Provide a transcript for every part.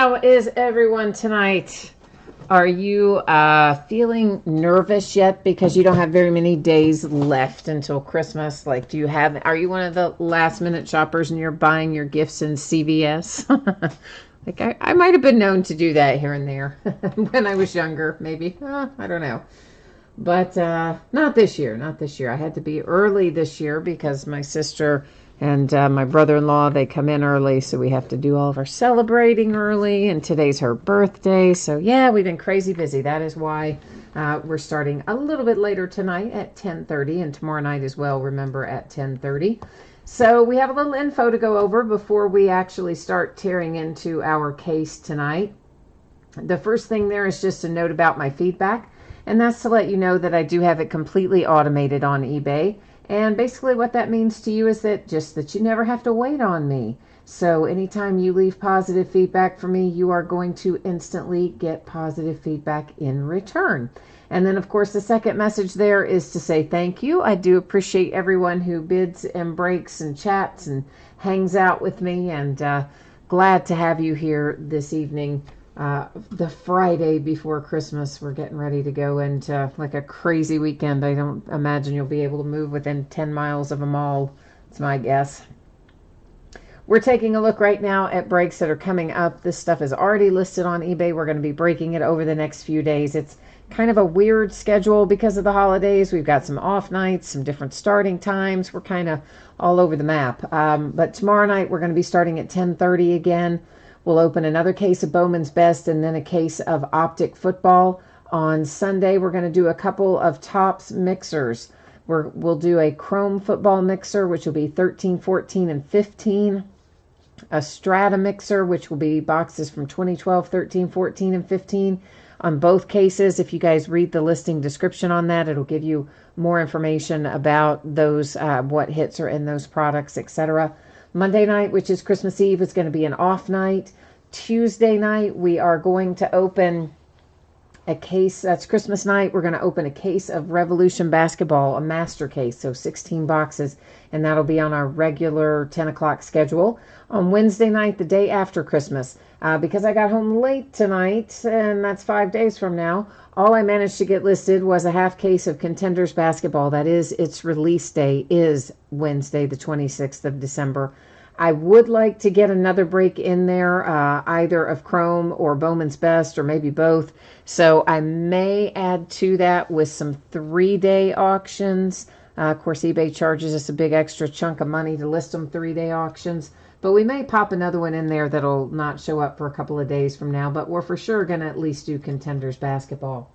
How is everyone tonight? Are you feeling nervous yet because you don't have very many days left until Christmas? Like, are you one of the last minute shoppers and you're buying your gifts in CVS? Like, I might have been known to do that here and there when I was younger, maybe. I don't know. But not this year, not this year. I had to be early this year because my sister and my brother-in-law, they come in early, so we have to do all of our celebrating early, and today's her birthday. So yeah, we've been crazy busy. That is why we're starting a little bit later tonight at 10:30, and tomorrow night as well, remember, at 10:30. So we have a little info to go over before we actually start tearing into our case tonight. The first thing there is just a note about my feedback, and that's to let you know that I do have it completely automated on eBay. And basically what that means to you is that you never have to wait on me. So anytime you leave positive feedback for me, you are going to instantly get positive feedback in return. And then, of course, the second message there is to say thank you. I do appreciate everyone who bids and breaks and chats and hangs out with me, and glad to have you here this evening. The Friday before Christmas. We're getting ready to go into like a crazy weekend. I don't imagine you'll be able to move within 10 miles of a mall. It's my guess. We're taking a look right now at breaks that are coming up. This stuff is already listed on eBay. We're going to be breaking it over the next few days. It's kind of a weird schedule because of the holidays. We've got some off nights, some different starting times. We're kind of all over the map. But tomorrow night we're going to be starting at 10:30 again. We'll open another case of Bowman's Best and then a case of Optic Football. On Sunday, we're going to do a couple of Tops mixers. We'll do a Chrome Football mixer, which will be 13, 14, and 15. A Strata mixer, which will be boxes from 2012, 13, 14, and 15. On both cases, if you guys read the listing description on that, it'll give you more information about those, what hits are in those products, etc. Monday night, which is Christmas Eve, is going to be an off night. Tuesday night, we are going to open a case. That's Christmas night. We're going to open a case of Revolution Basketball, a master case, so 16 boxes, and that'll be on our regular 10 o'clock schedule. On Wednesday night, the day after Christmas, because I got home late tonight, and that's 5 days from now, all I managed to get listed was a half case of Contenders Basketball. That is, its release day is Wednesday, the 26th of December. I would like to get another break in there, either of Chrome or Bowman's Best, or maybe both. So I may add to that with some 3-day auctions. Of course, eBay charges us a big extra chunk of money to list them 3-day auctions. But we may pop another one in there that'll not show up for a couple of days from now. But we're for sure going to at least do Contenders Basketball.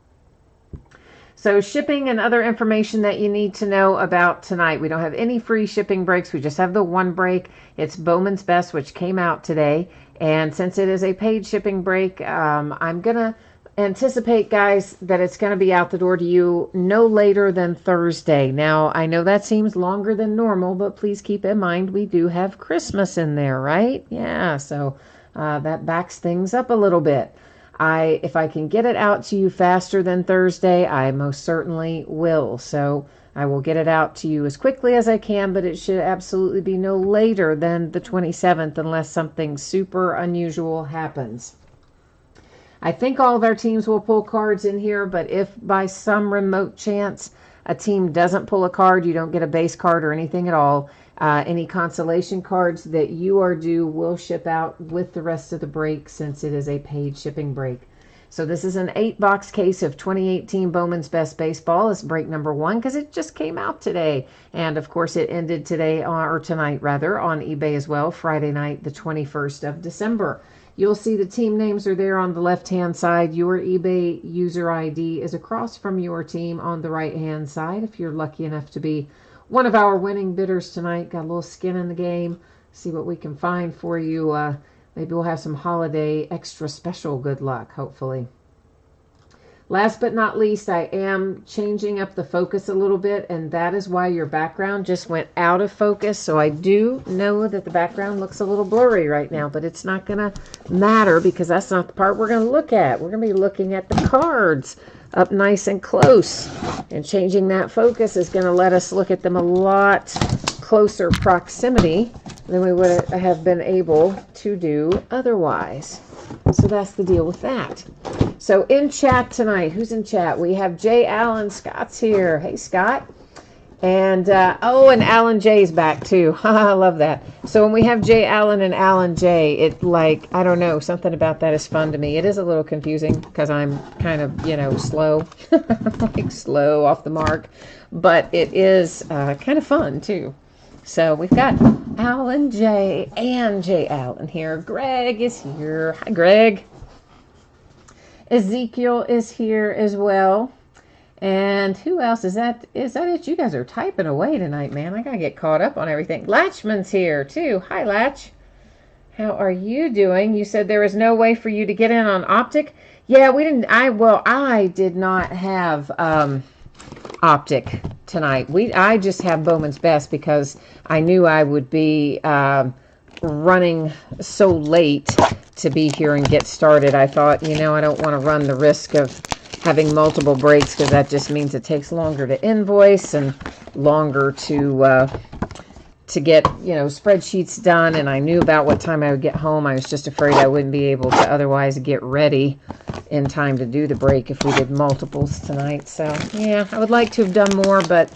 So shipping and other information that you need to know about tonight. We don't have any free shipping breaks. We just have the one break. It's Bowman's Best, which came out today. And since it is a paid shipping break, I'm going to anticipate, guys, that it's going to be out the door to you no later than Thursday. Now, I know that seems longer than normal, but please keep in mind we do have Christmas in there, right? Yeah, so that backs things up a little bit. If I can get it out to you faster than Thursday, I most certainly will. So I will get it out to you as quickly as I can, but it should absolutely be no later than the 27th unless something super unusual happens. I think all of our teams will pull cards in here, but if by some remote chance a team doesn't pull a card, you don't get a base card or anything at all. Any consolation cards that you are due will ship out with the rest of the break since it is a paid shipping break. So this is an 8-box case of 2018 Bowman's Best Baseball. It's break number 1 because it just came out today. And of course it ended today, or tonight rather, on eBay as well, Friday night, the 21st of December. You'll see the team names are there on the left-hand side. Your eBay user ID is across from your team on the right-hand side. If you're lucky enough to be one of our winning bidders tonight, got a little skin in the game. See what we can find for you. Maybe we'll have some holiday extra special good luck, hopefully. Last but not least, I am changing up the focus a little bit, and that is why your background just went out of focus. So I do know that the background looks a little blurry right now, but it's not going to matter because that's not the part we're going to look at. We're going to be looking at the cards up nice and close, and changing that focus is going to let us look at them a lot closer proximity than we would have been able to do otherwise. so that's the deal with that. So in chat tonight, who's in chat? We have Jay Allen. Scott's here. Hey, Scott. And, oh, and Alan J's back, too. I love that. So when we have Jay Allen and Alan J, it, like, I don't know, something about that is fun to me. It is a little confusing because I'm kind of, you know, slow, like slow off the mark. But it is kind of fun, too. So we've got Alan J and Jay Allen here. Greg is here. Hi, Greg. Ezekiel is here as well. And who else? Is that it? You guys are typing away tonight, man. I gotta get caught up on everything. Latchman's here too. Hi, Latch. How are you doing? You said there was no way for you to get in on Optic. Yeah, we didn't. I did not have Optic tonight. I just have Bowman's Best because I knew I would be running so late to be here and get started. I thought, you know, I don't want to run the risk of having multiple breaks because that just means it takes longer to invoice and longer to get, you know, spreadsheets done. And I knew about what time I would get home. I was just afraid I wouldn't be able to otherwise get ready in time to do the break if we did multiples tonight. So yeah, I would like to have done more, but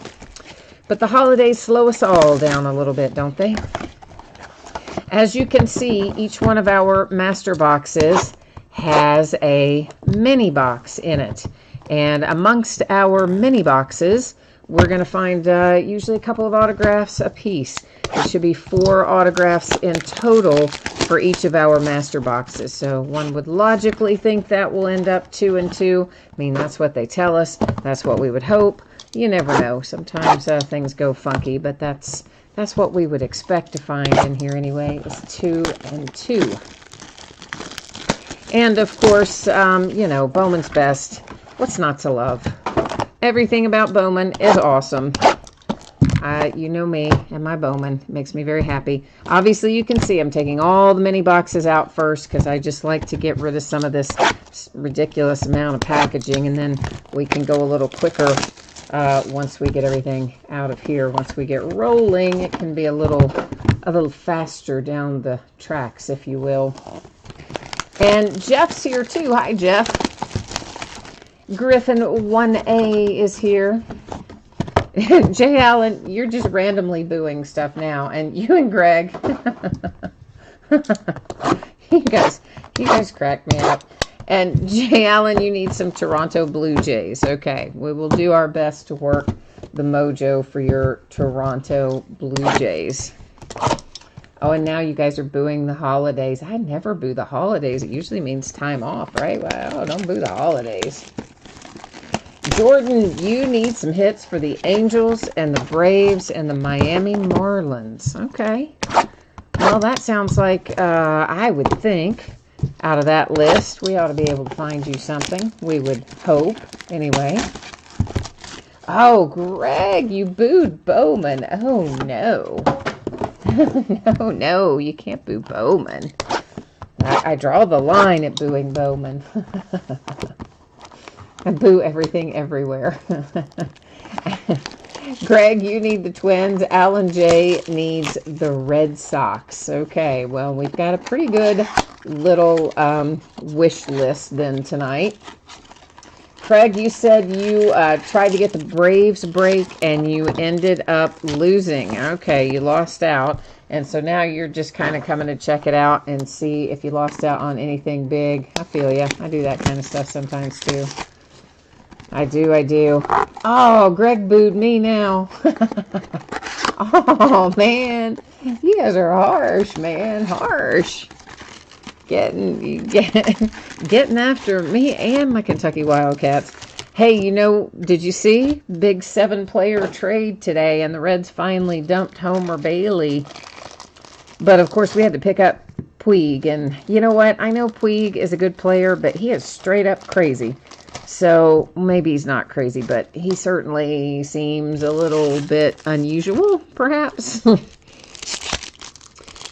the holidays slow us all down a little bit, don't they? As you can see, each one of our master boxes has a mini box in it. And amongst our mini boxes, we're going to find usually a couple of autographs a piece. There should be 4 autographs in total for each of our master boxes. So one would logically think that will end up 2 and 2. I mean, that's what they tell us. That's what we would hope. You never know. Sometimes things go funky, but that's what we would expect to find in here anyway, is 2 and 2. And, of course, you know, Bowman's Best. What's not to love? Everything about Bowman is awesome. You know me and my Bowman. It makes me very happy. Obviously, you can see I'm taking all the mini boxes out first because I just like to get rid of some of this ridiculous amount of packaging. And then we can go a little quicker once we get everything out of here. Once we get rolling, it can be a little faster down the tracks, if you will. And Jeff's here too. Hi, Jeff. Griffin 1A is here. Jay Allen, you're just randomly booing stuff now. And you and Greg, you guys crack me up. And Jay Allen, you need some Toronto Blue Jays. Okay, we will do our best to work the mojo for your Toronto Blue Jays. Oh, and now you guys are booing the holidays. I never boo the holidays. It usually means time off, right? Well, don't boo the holidays. Jordan, you need some hits for the Angels and the Braves and the Miami Marlins. Okay. Well, that sounds like, I would think, out of that list, we ought to be able to find you something. We would hope, anyway. Oh, Greg, you booed Bowman. Oh, no. No, you can't boo Bowman. I draw the line at booing Bowman. I boo everything everywhere. Greg, you need the Twins. Alan J needs the Red Sox. Okay, well, we've got a pretty good little wish list then tonight. Craig, you said you tried to get the Braves break and you ended up losing. Okay, you lost out. And so now you're just kind of coming to check it out and see if you lost out on anything big. I feel ya. I do that kind of stuff sometimes too. I do. Oh, Greg booed me now. Oh, man. You guys are harsh, man. Harsh. Getting after me and my Kentucky Wildcats. Hey, you know, did you see? Big 7-player trade today, and the Reds finally dumped Homer Bailey. But, of course, we had to pick up Puig. And you know what? I know Puig is a good player, but he is straight up crazy. So maybe he's not crazy, but he certainly seems a little bit unusual, perhaps.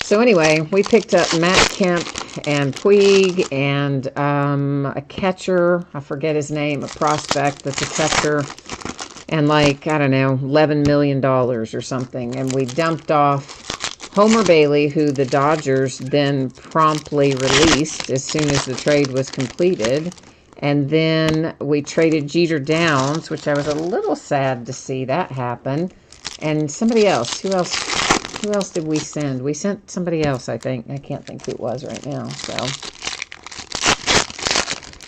So anyway, we picked up Matt Kemp and Puig and a catcher. I forget his name, a prospect that's a catcher. And like, I don't know, $11 million or something. And we dumped off Homer Bailey, who the Dodgers then promptly released as soon as the trade was completed. And then we traded Jeter Downs, which I was a little sad to see that happen. And somebody else. Who else? Who else did we send? We sent somebody else, I think. I can't think who it was right now.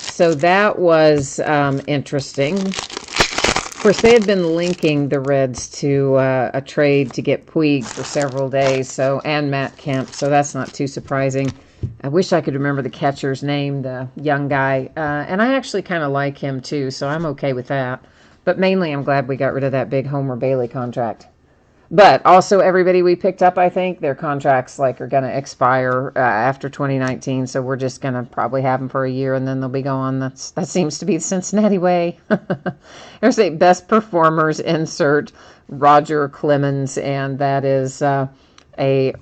So that was interesting. Of course, they had been linking the Reds to a trade to get Puig for several days, and Matt Kemp, so that's not too surprising. I wish I could remember the catcher's name, the young guy, and I actually kind of like him too, so I'm okay with that. But mainly, I'm glad we got rid of that big Homer Bailey contract. But also, everybody we picked up, I think, their contracts are going to expire after 2019. So we're just going to probably have them for a year and then they'll be gone. That seems to be the Cincinnati way. There's a best performers insert, Roger Clemens, and that is a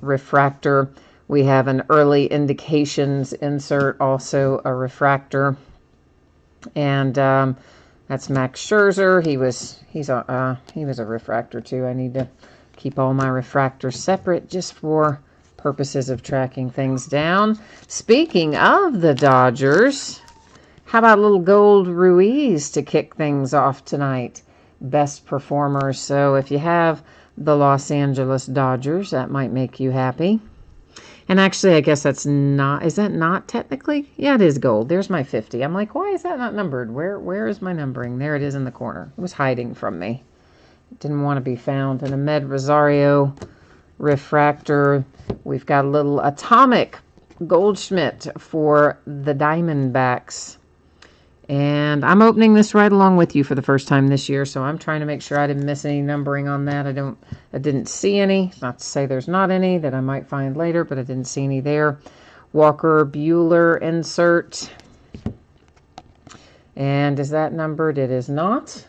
refractor. We have an early indications insert, also a refractor, and that's Max Scherzer. He was a refractor too. I need to keep all my refractors separate just for purposes of tracking things down. Speaking of the Dodgers, how about a little Gold Ruiz to kick things off tonight? Best performers. So if you have the Los Angeles Dodgers, that might make you happy. And actually, I guess is that not technically? Yeah, it is gold. There's my 50. I'm like, why is that not numbered? Where is my numbering? There it is in the corner. It was hiding from me. Didn't want to be found. And a Med Rosario refractor. We've got a little atomic Goldschmidt for the Diamondbacks. And I'm opening this right along with you for the first time this year, so I'm trying to make sure I didn't miss any numbering on that. I didn't see any. Not to say there's not any that I might find later, but I didn't see any there. Walker Buehler insert. And is that numbered? It is not.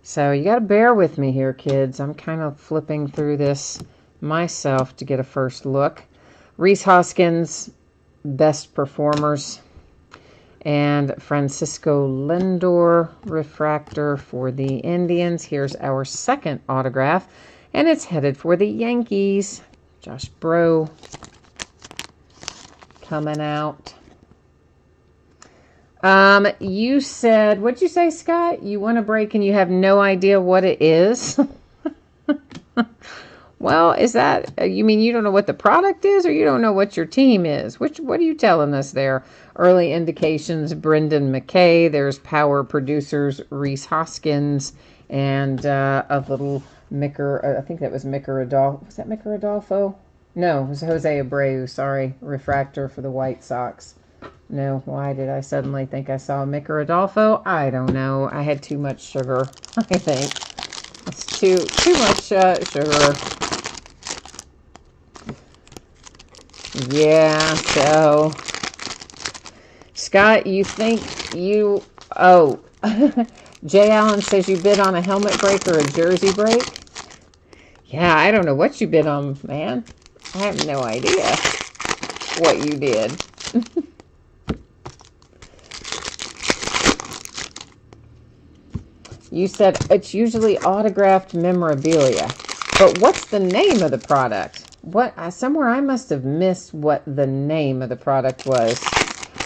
So you got to bear with me here, kids. I'm kind of flipping through this myself to get a first look. Rhys Hoskins, best performers. And Francisco Lindor refractor for the Indians. Here's our second autograph, and it's headed for the Yankees. Josh Bro coming out. You said, what'd you say, Scott? You want a break and you have no idea what it is? Well, is that, you mean you don't know what the product is, or you don't know what your team is? What are you telling us there? Early indications, Brendan McKay. There's power producers, Rhys Hoskins, and a little Micker, I think that was Micker Adolfo. Was that Micker Adolfo? No, it was Jose Abreu, sorry. Refractor for the White Sox. No, why did I suddenly think I saw Micker Adolfo? I don't know. I had too much sugar, I think. It's too much sugar. Yeah, so Scott, you think you, Jay Allen says you bid on a helmet break or a jersey break? Yeah, I don't know what you bid on, man. I have no idea what you did. You said it's usually autographed memorabilia, but what's the name of the product? Somewhere I must have missed what the name of the product was.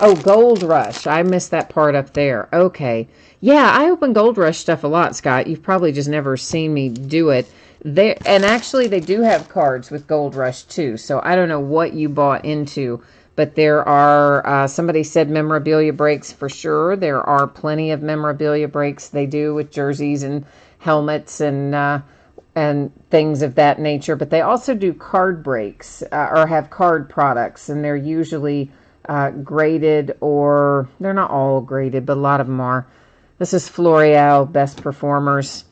Oh, Gold Rush. I missed that part up there. Okay. Yeah, I open Gold Rush stuff a lot, Scott. You've probably just never seen me do it. And actually, they do have cards with Gold Rush, too. So I don't know what you bought into, but there are, somebody said memorabilia breaks for sure. There are plenty of memorabilia breaks they do with jerseys and helmets and things of that nature, but they also do card breaks or have card products, and they're usually graded, or they're not all graded, but a lot of them are. This is Floreal, best performers,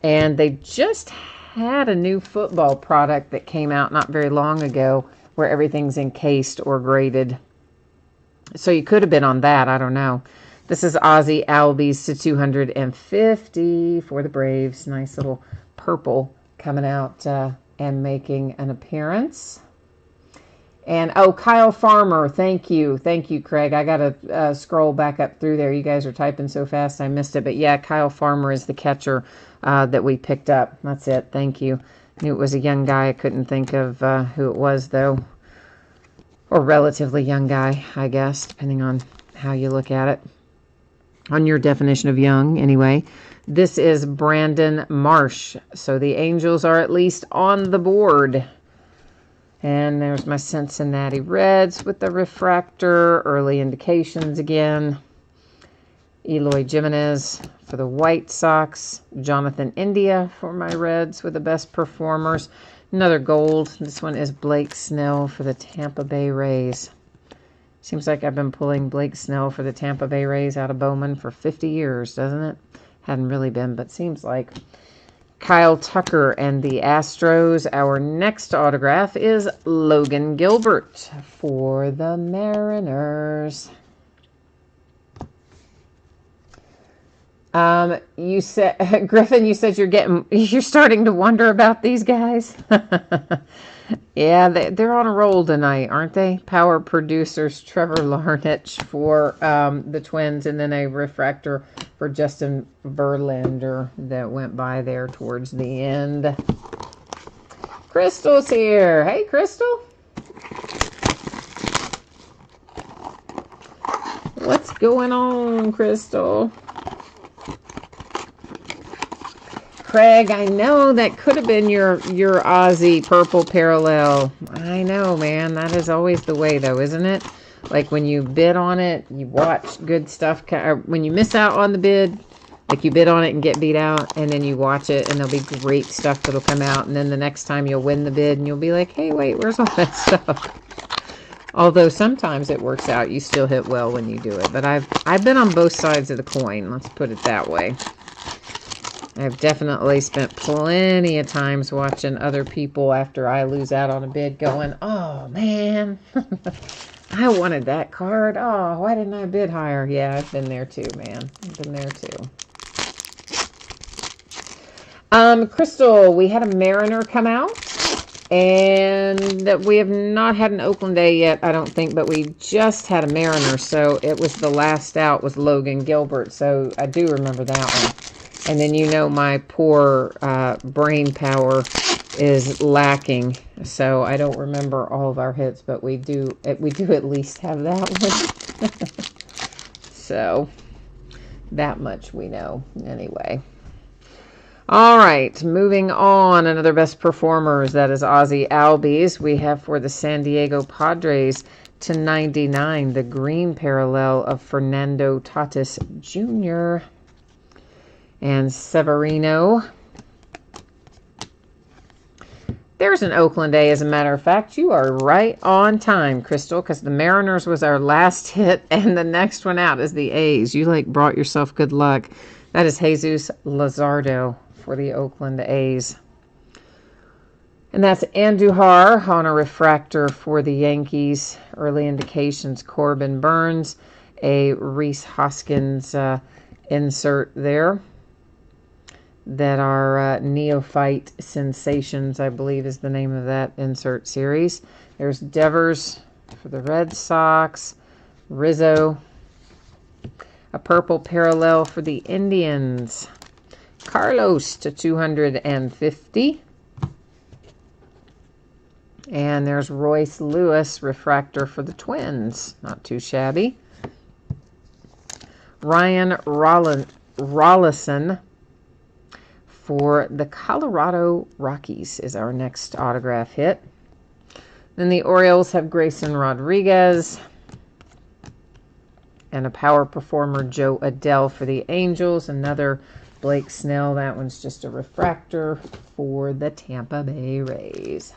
and they just had a new football product that came out not very long ago where everything's encased or graded. So you could have been on that, I don't know. This is Ozzie Albies to 250 for the Braves. Nice little purple coming out and making an appearance. And Kyle Farmer, thank you, Craig. I gotta scroll back up through there. You guys are typing so fast I missed it, but yeah, Kyle Farmer is the catcher that we picked up. That's it. Thank you. Knew it was a young guy. I couldn't think of who it was, though. Or relatively young guy, I guess, depending on how you look at it. On your definition of young, anyway. This is Brandon Marsh. So the Angels are at least on the board. And there's my Cincinnati Reds with the refractor. Early indications again. Eloy Jimenez for the White Sox. Jonathan India for my Reds with the best performers. Another gold. This one is Blake Snell for the Tampa Bay Rays. Seems like I've been pulling Blake Snell for the Tampa Bay Rays out of Bowman for 50 years, doesn't it? Hadn't really been, but seems like. Kyle Tucker and the Astros. Our next autograph is Logan Gilbert for the Mariners. You said, Griffin, you said you're starting to wonder about these guys. Yeah, they're on a roll tonight, aren't they? Power producers Trevor Larnach for the Twins, and then a refractor for Justin Verlander that went by there towards the end. Crystal's here. Hey, Crystal. What's going on, Crystal? Craig, I know that could have been your Aussie purple parallel. I know, man. That is always the way, though, isn't it? Like, when you bid on it, you watch good stuff. When you miss out on the bid, like you bid on it and get beat out, and then you watch it, and there'll be great stuff that'll come out. And then the next time you'll win the bid, and you'll be like, hey, wait, where's all that stuff? Although sometimes it works out. You still hit well when you do it. But I've been on both sides of the coin. Let's put it that way. I've definitely spent plenty of times watching other people after I lose out on a bid going, oh, man, I wanted that card. Oh, why didn't I bid higher? Yeah, I've been there too, man. I've been there too. Crystal, we had a Mariner come out, and we have not had an Oakland A yet, I don't think, but we just had a Mariner, so it was the last out was Logan Gilbert, so I do remember that one. And then you know my poor brain power is lacking, so I don't remember all of our hits, but we do at least have that one. So that much we know anyway. All right, moving on. Another best performers, that is Ozzie Albies. We have for the San Diego Padres /99, the green parallel of Fernando Tatis Jr. and Severino. There's an Oakland A, as a matter of fact. You are right on time, Crystal, because the Mariners was our last hit, and the next one out is the A's. You, like, brought yourself good luck. That is Jesus Luzardo for the Oakland A's. And that's Andujar on a refractor for the Yankees. Early indications, Corbin Burns. A Rhys Hoskins insert there. That are Neophyte Sensations, I believe is the name of that insert series. There's Devers for the Red Sox. Rizzo. A purple parallel for the Indians. Carlos /250. And there's Royce Lewis, refractor for the Twins. Not too shabby. Ryan Rollison for the Colorado Rockies is our next autograph hit. Then the Orioles have Grayson Rodriguez. And a power performer, Joe Adele for the Angels. Another Blake Snell. That one's just a refractor for the Tampa Bay Rays.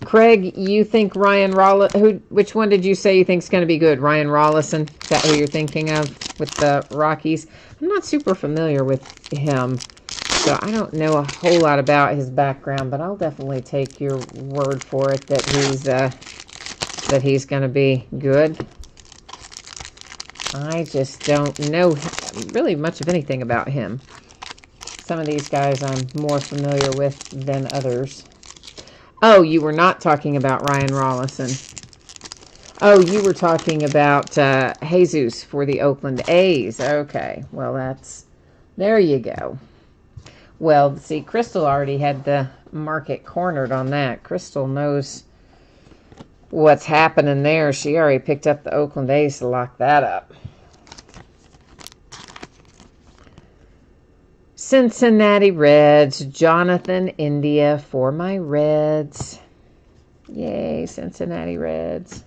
Craig, you think Ryan Rollison, which one did you say you think is going to be good? Ryan Rollison? Is that who you're thinking of with the Rockies? I'm not super familiar with him, so I don't know a whole lot about his background, but I'll definitely take your word for it that he's going to be good. I just don't know really much of anything about him. Some of these guys I'm more familiar with than others. Oh, you were not talking about Ryan Rollison. Oh, you were talking about Jesus for the Oakland A's. Okay, well, there you go. Well, see, Crystal already had the market cornered on that. Crystal knows what's happening there. She already picked up the Oakland A's to lock that up. Cincinnati Reds. Jonathan India for my Reds. Yay, Cincinnati Reds.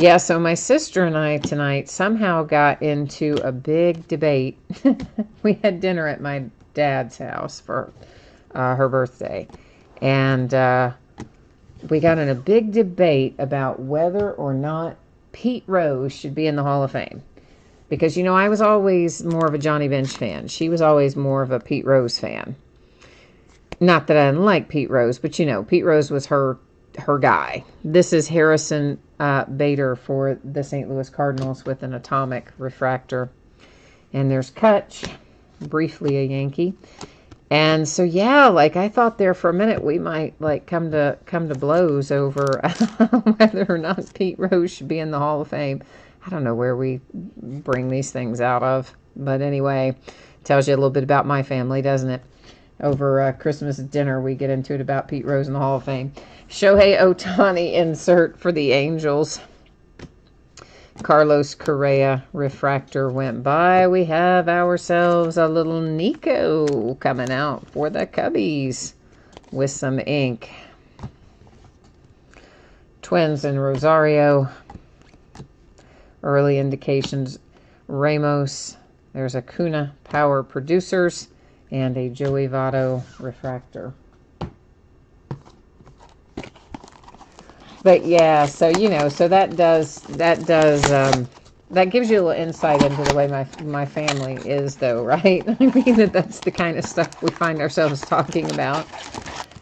Yeah, so my sister and I tonight somehow got into a big debate. We had dinner at my dad's house for her birthday. And we got in a big debate about whether or not Pete Rose should be in the Hall of Fame. Because, you know, I was always more of a Johnny Bench fan. She was always more of a Pete Rose fan. Not that I didn't like Pete Rose, but, you know, Pete Rose was her guy. This is Harrison Bader for the St. Louis Cardinals with an atomic refractor. And there's Kutch, briefly a Yankee. And so, yeah, like I thought there for a minute we might like come to blows over whether or not Pete Rose should be in the Hall of Fame. I don't know where we bring these things out of. But anyway, tells you a little bit about my family, doesn't it? Over Christmas dinner, we get into it about Pete Rose in the Hall of Fame. Shohei Ohtani insert for the Angels. Carlos Correa refractor went by. We have ourselves a little Nico coming out for the Cubbies with some ink. Twins and Rosario. Early indications. Ramos. There's a Acuna Power Producers and a Joey Votto refractor. But yeah, so you know, so that gives you a little insight into the way my family is, though, right? I mean, that's the kind of stuff we find ourselves talking about.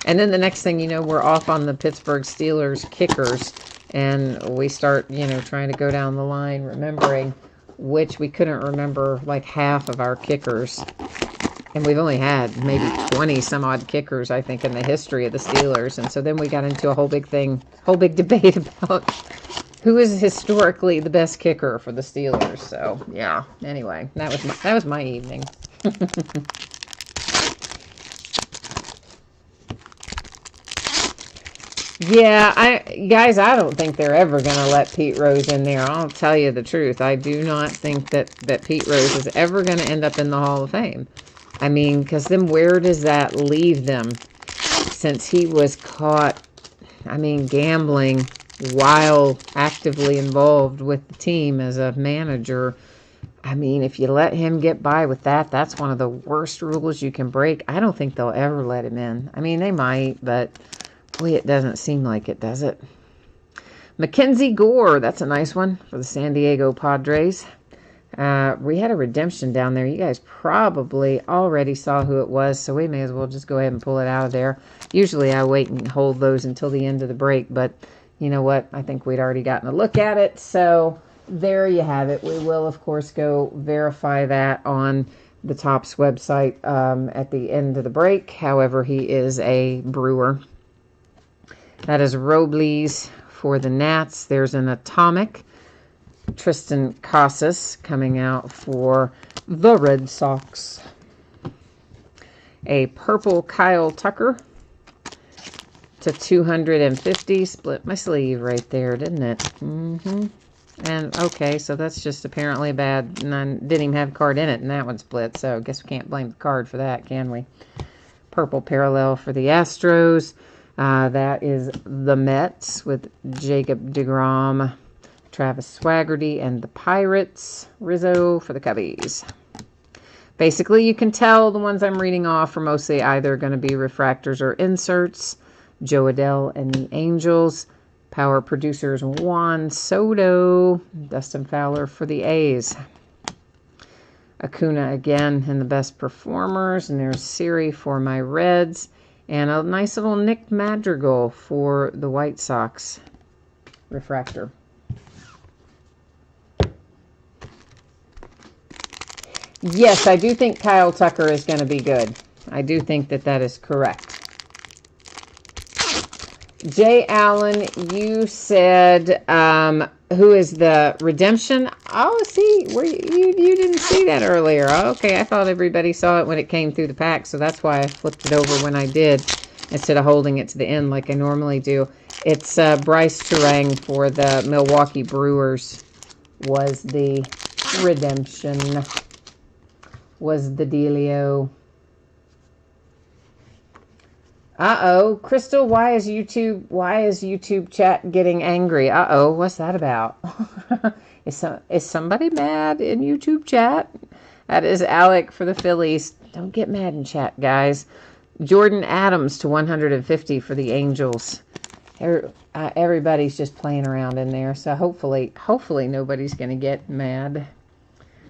And then the next thing you know, we're off on the Pittsburgh Steelers kickers, and we start, you know, trying to go down the line, remembering which we couldn't remember like half of our kickers. And we've only had maybe 20 some odd kickers, I think, in the history of the Steelers. And so then we got into a whole big debate about who is historically the best kicker for the Steelers. So yeah, anyway, that was my evening. Yeah, I don't think they're ever going to let Pete Rose in there. I'll tell you the truth. I do not think that Pete Rose is ever going to end up in the Hall of Fame. I mean, because then where does that leave them? Since he was caught, I mean, gambling while actively involved with the team as a manager. I mean, if you let him get by with that, that's one of the worst rules you can break. I don't think they'll ever let him in. I mean, they might, but boy, it doesn't seem like it, does it? Mackenzie Gore, that's a nice one for the San Diego Padres. We had a redemption down there. You guys probably already saw who it was, so we may as well just go ahead and pull it out of there. Usually I wait and hold those until the end of the break, but you know what? I think we'd already gotten a look at it, so there you have it. We will, of course, go verify that on the Topps website at the end of the break. However, he is a Brewer. That is Robles for the Nats. There's an atomic. Tristan Casas coming out for the Red Sox. A purple Kyle Tucker to 250. Split my sleeve right there, didn't it? And okay, so that's just apparently bad. And I didn't even have a card in it, and that one split. So I guess we can't blame the card for that, can we? Purple parallel for the Astros. That is the Mets with Jacob deGrom, Travis Swaggerty, and the Pirates. Rizzo for the Cubbies. Basically, you can tell the ones I'm reading off are mostly either going to be refractors or inserts. Joe Adell and the Angels. Power producers Juan Soto. Dustin Fowler for the A's. Acuna again in the best performers. And there's Siri for my Reds. And a nice little Nick Madrigal for the White Sox refractor. Yes, I do think Kyle Tucker is going to be good. I do think that is correct. Jay Allen, you said, who is the redemption? Oh, see, where you didn't see that earlier. Okay, I thought everybody saw it when it came through the pack, so that's why I flipped it over when I did, instead of holding it to the end like I normally do. It's Bryce Terang for the Milwaukee Brewers was the redemption, was the dealio. Uh-oh, Crystal, why is YouTube chat getting angry? Uh-oh, what's that about? Is somebody mad in YouTube chat? That is Alec for the Phillies. Don't get mad in chat, guys. Jordan Adams to 150 for the Angels. Everybody's just playing around in there, so hopefully nobody's going to get mad.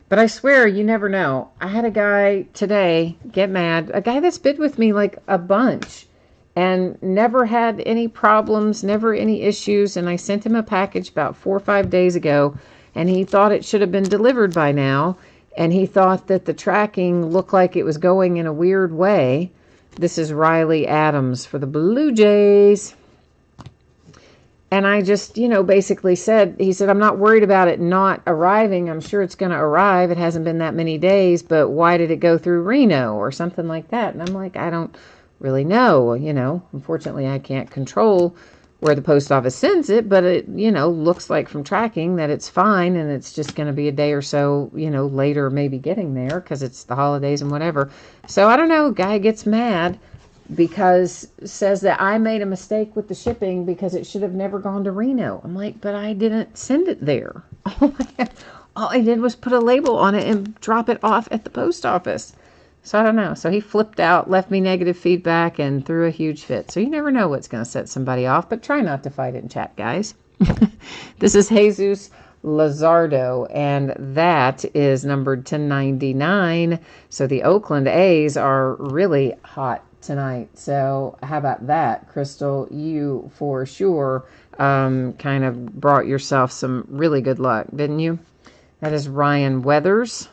But I swear, you never know. I had a guy today get mad, a guy that's bid with me like a bunch and never had any problems, never any issues. And I sent him a package about 4 or 5 days ago, and he thought it should have been delivered by now. And he thought that the tracking looked like it was going in a weird way. This is Riley Adams for the Blue Jays. And I just, basically said, he said, I'm not worried about it not arriving. I'm sure it's going to arrive. It hasn't been that many days, but why did it go through Reno or something like that? And I'm like, I don't really know. Unfortunately, I can't control where the post office sends it, but it, looks like from tracking that it's fine, and it's just going to be a day or so, later maybe getting there because it's the holidays and whatever. So I don't know. Guy gets mad because says that I made a mistake with the shipping because it should have never gone to Reno. I'm like, but I didn't send it there. All I did was put a label on it and drop it off at the post office. So I don't know. So he flipped out, left me negative feedback, and threw a huge fit. So you never know what's going to set somebody off, but try not to fight it in chat, guys. This is Jesus Lazardo, and that is numbered to 99. So the Oakland A's are really hot tonight. So how about that, Crystal? You for sure kind of brought yourself some really good luck, didn't you? That is Ryan Weathers.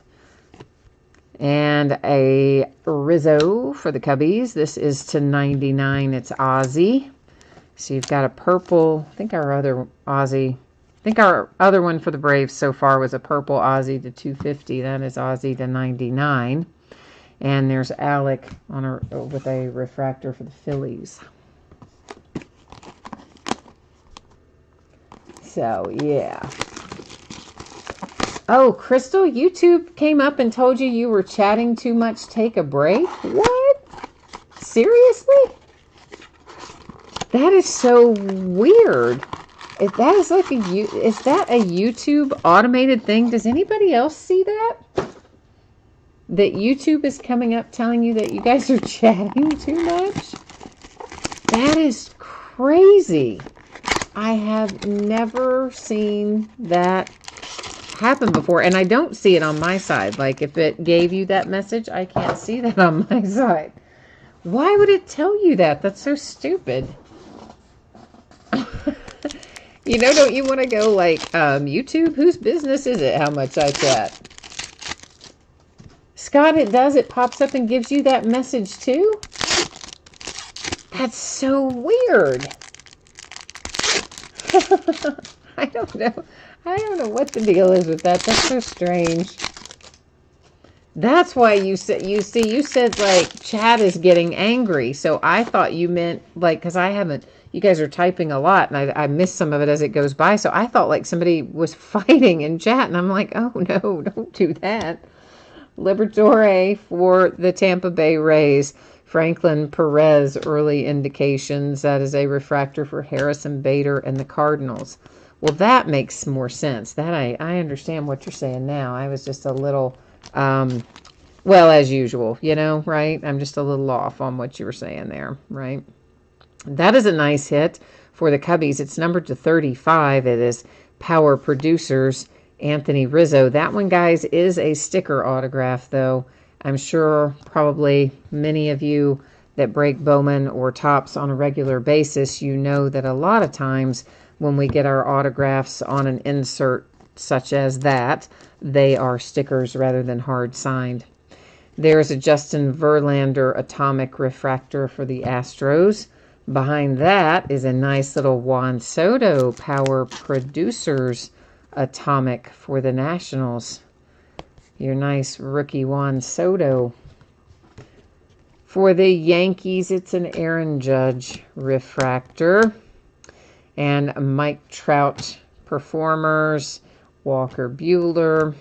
And a Rizzo for the Cubbies. This is to 99. It's Ozzy. So you've got a purple. I think our other one for the Braves so far was a purple Ozzy to 250. That is Ozzy to 99. And there's Alec with a refractor for the Phillies. So, yeah. Oh, Crystal, YouTube came up and told you were chatting too much. Take a break? What? Seriously? That is so weird. If that is is that a YouTube automated thing? Does anybody else see that? That YouTube is coming up telling you that you guys are chatting too much? That is crazy. I have never seen that happen before, and I don't see it on my side. Like, if it gave you that message, I can't see that on my side. Why would it tell you that? That's so stupid. Don't you want to go like, YouTube, whose business is it how much I chat? Scott, it does. It pops up and gives you that message too? That's so weird. I don't know. I don't know what the deal is with that. That's so strange. That's why you said like chat is getting angry. So I thought you meant like, because you guys are typing a lot, and I missed some of it as it goes by. So I thought like somebody was fighting in chat, and I'm like, oh no, don't do that. Liberatore for the Tampa Bay Rays. Franklin Perez, early indications. That is a refractor for Harrison Bader and the Cardinals. Well, that makes more sense. That I understand what you're saying now. I was just a little, well, as usual, right? I'm just a little off on what you were saying there, right? That is a nice hit for the Cubbies. It's numbered to 35. It is Power Producers, Anthony Rizzo. That one, guys, is a sticker autograph, though. I'm sure probably many of you that break Bowman or Tops on a regular basis, you know that a lot of times when we get our autographs on an insert such as that, they are stickers rather than hard signed. There's a Justin Verlander atomic refractor for the Astros. Behind that is a nice little Juan Soto Power Producers Atomic for the Nationals. Your nice rookie Juan Soto. For the Yankees, it's an Aaron Judge Refractor. And Mike Trout Performers, Walker Buehler.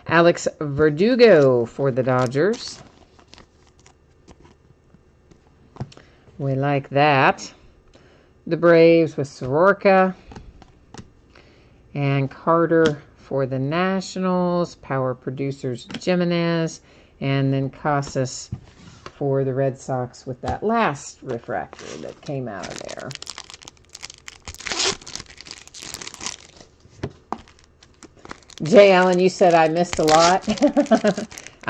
Alex Verdugo for the Dodgers. We like that. The Braves with Soroka. And Carter for the Nationals. Power Producers Jimenez. And then Casas for the Red Sox with that last refractor that came out of there. Jay Allen, you said I missed a lot.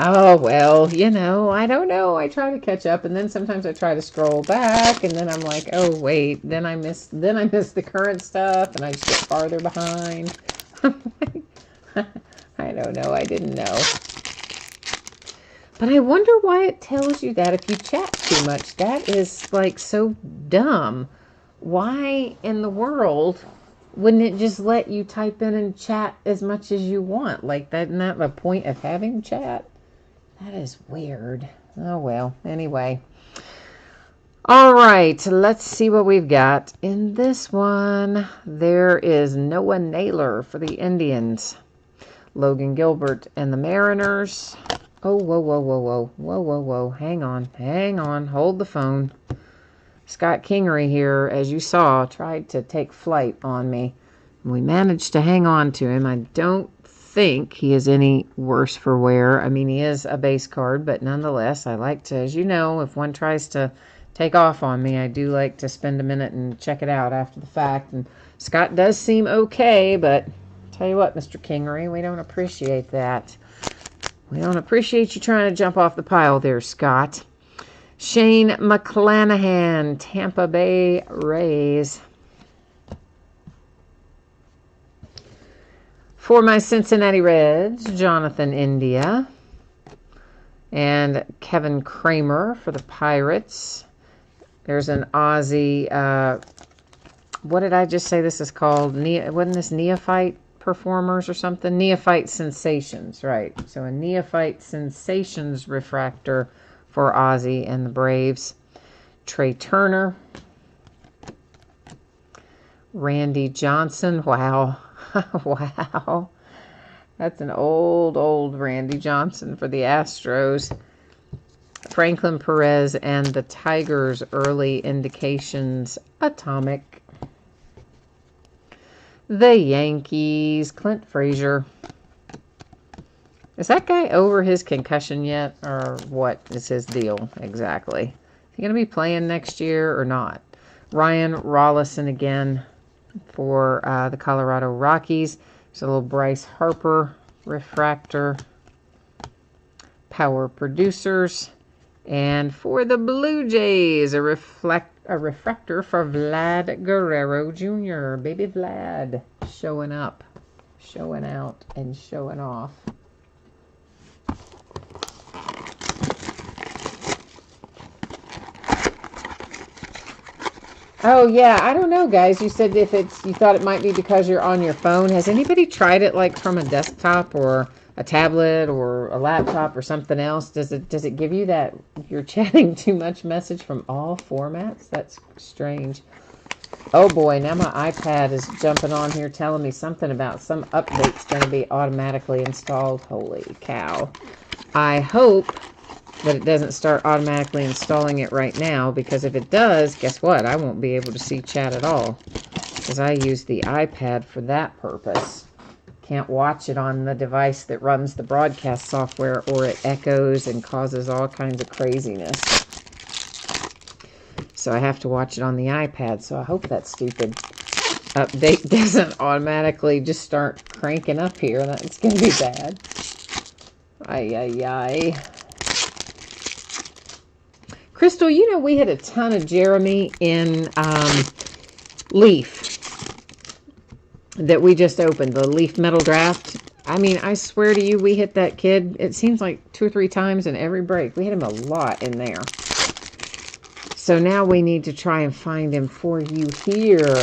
Oh, well, you know, I don't know. I try to catch up, and then sometimes I try to scroll back, and then I'm like, oh, wait, then I miss the current stuff, and I just get farther behind. I don't know. I didn't know. But I wonder why it tells you that if you chat too much. That is, like, so dumb. Why in the world wouldn't it just let you type in and chat as much as you want? Like, that, isn't that the point of having chat? That is weird. Oh, well. Anyway. All right. Let's see what we've got. In this one, there is Noah Naylor for the Indians. Logan Gilbert and the Mariners. Oh, whoa, whoa, whoa, whoa. Whoa, whoa, whoa. Hang on. Hold the phone. Scott Kingery here, as you saw, tried to take flight on me. We managed to hang on to him. I don't think he is any worse for wear. I mean, he is a base card, but nonetheless, I like to, as you know, if one tries to take off on me, I do like to spend a minute and check it out after the fact. And Scott does seem okay, but tell you what, Mr. Kingery, we don't appreciate that. We don't appreciate you trying to jump off the pile there, Scott. Shane McClanahan, Tampa Bay Rays. For my Cincinnati Reds, Jonathan India. And Kevin Kramer for the Pirates. There's an Aussie, what did I just say this is called? Wasn't this Neophyte Performers or something? Neophyte Sensations, right. So a Neophyte Sensations refractor for Ozzy and the Braves. Trey Turner. Randy Johnson. Wow. Wow. That's an old Randy Johnson for the Astros. Franklin Perez and the Tigers early indications atomic. The Yankees, Clint Frazier. Is that guy over his concussion yet, or what is his deal exactly? Is he going to be playing next year or not? Ryan Rollison again for the Colorado Rockies. There's a little Bryce Harper refractor. Power Producers. And for the Blue Jays, a refractor for Vlad Guerrero Jr. Baby Vlad showing up, showing out, and showing off. Oh, yeah, I don't know, guys. You said you thought it might be because you're on your phone. Has anybody tried it, like, from a desktop or a tablet or a laptop or something else? Does it give you that you're chatting too much message from all formats? That's strange. Oh, boy, now my iPad is jumping on here telling me something about some update's going to be automatically installed. Holy cow. I hope that it doesn't start automatically installing it right now, because if it does, guess what? I won't be able to see chat at all, because I use the iPad for that purpose. Can't watch it on the device that runs the broadcast software, or it echoes and causes all kinds of craziness. So I have to watch it on the iPad, so I hope that stupid update doesn't automatically just start cranking up here. That's going to be bad. Ay, ay, ay. Crystal, you know, we had a ton of Jeremy in Leaf that we just opened, the Leaf Metal Draft. I mean, I swear to you, we hit that kid, it seems like 2 or 3 times in every break. We hit him a lot in there. So now we need to try and find him for you here.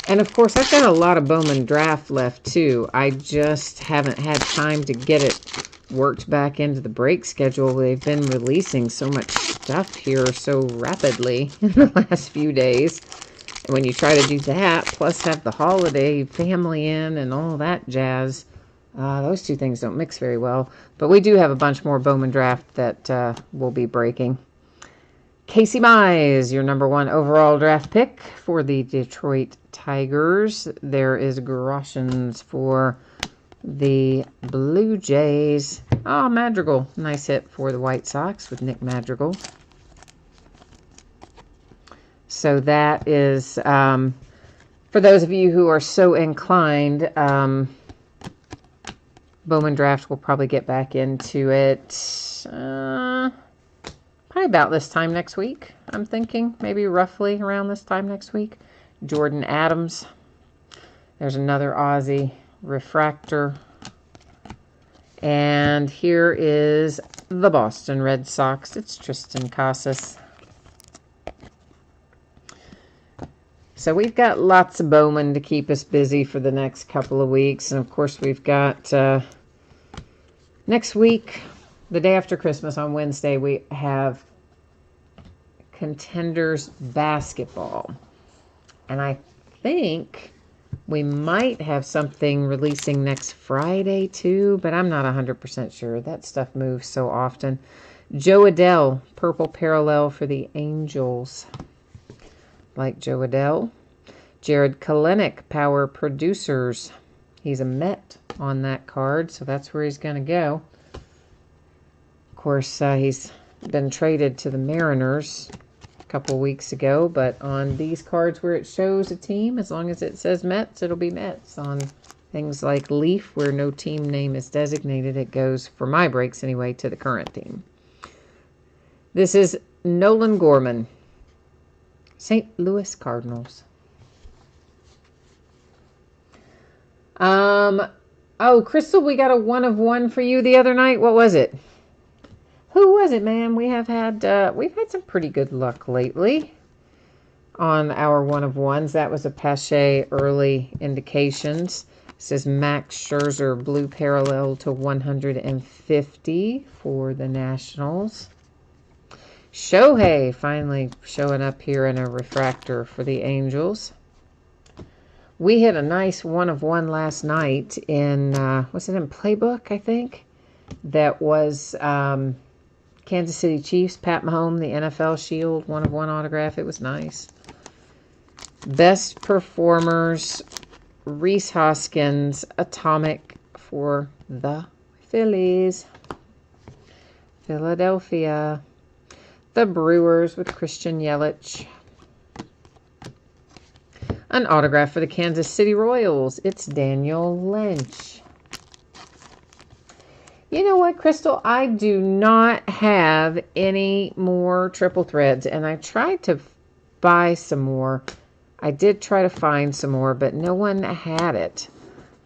And of course, I've got a lot of Bowman Draft left too. I just haven't had time to get it worked back into the break schedule. They've been releasing so much stuff here so rapidly in the last few days. And when you try to do that, plus have the holiday family in and all that jazz, those two things don't mix very well. But we do have a bunch more Bowman Draft that we'll be breaking. Casey Mize, your #1 overall draft pick for the Detroit Tigers. There is Groshans for the Blue Jays. Oh, Madrigal. Nice hit for the White Sox with Nick Madrigal. So that is, for those of you who are so inclined, Bowman Draft will probably get back into it probably about this time next week, I'm thinking. Maybe roughly around this time next week. Jordan Adams. There's another Aussie refractor. And here is the Boston Red Sox. It's Tristan Casas. So we've got lots of Bowman to keep us busy for the next couple of weeks. And of course we've got next week, the day after Christmas on Wednesday, we have Contenders basketball. And I think we might have something releasing next Friday too, but I'm not 100% sure. That stuff moves so often. Joe Adell, purple parallel for the Angels. Like Joe Adell. Jared Kalenic, power producers. He's a Met on that card, so that's where he's going to go. Of course, he's been traded to the Mariners a couple weeks ago, but on these cards where it shows a team, as long as it says Mets, it'll be Mets. On things like Leaf, where no team name is designated, it goes, for my breaks anyway, to the current team. This is Nolan Gorman, St. Louis Cardinals. Oh, Crystal, we got a 1 of 1 for you the other night. What was it? Who was it, man? We've had some pretty good luck lately on our 1 of 1s. That was a Pache early indications. It says Max Scherzer, blue parallel to 150 for the Nationals. Shohei finally showing up here in a refractor for the Angels. We hit a nice 1 of 1 last night in, was it in Playbook, I think? That was Kansas City Chiefs, Pat Mahomes, the NFL Shield, 1 of 1 autograph. It was nice. Best performers, Reese Hoskins, atomic for the Phillies. Philadelphia. The Brewers with Christian Yelich. An autograph for the Kansas City Royals. It's Daniel Lynch. You know what, Crystal? I do not have any more triple threads, and I tried to buy some more. I did try to find some more, but no one had it.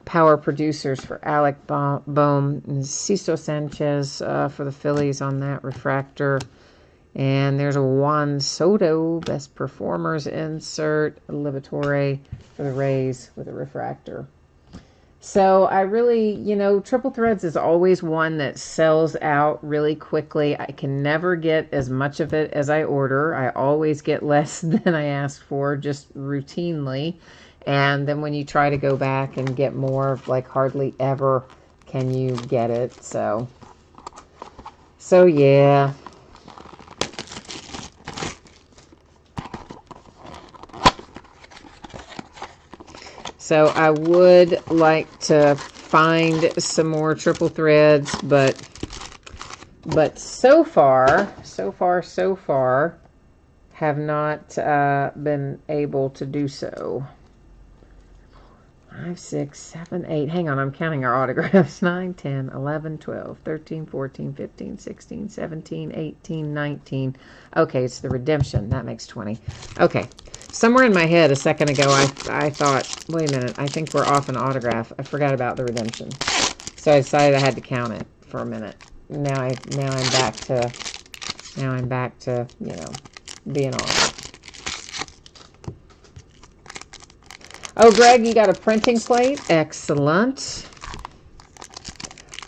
Power producers for Alec Bohm and Ciso Sanchez for the Phillies on that refractor. And there's a Juan Soto, best performers insert, Liberatore for the Rays with a refractor. So I really, triple threads is always one that sells out really quickly. I can never get as much of it as I order. I always get less than I ask for, just routinely. And then when you try to go back and get more, like hardly ever can you get it. So yeah. So I would like to find some more triple threads, but so far, have not been able to do so. 5, 6, 7, 8. Hang on, I'm counting our autographs. 9, 10, 11, 12, 13, 14, 15, 16, 17, 18, 19. Okay, it's the redemption. That makes 20. Okay. Somewhere in my head a second ago, I thought, wait a minute, I think we're off an autograph. I forgot about the redemption. So I decided I had to count it for a minute. Now I'm back to Now I'm back to, being on. Oh, Greg, you got a printing plate? Excellent.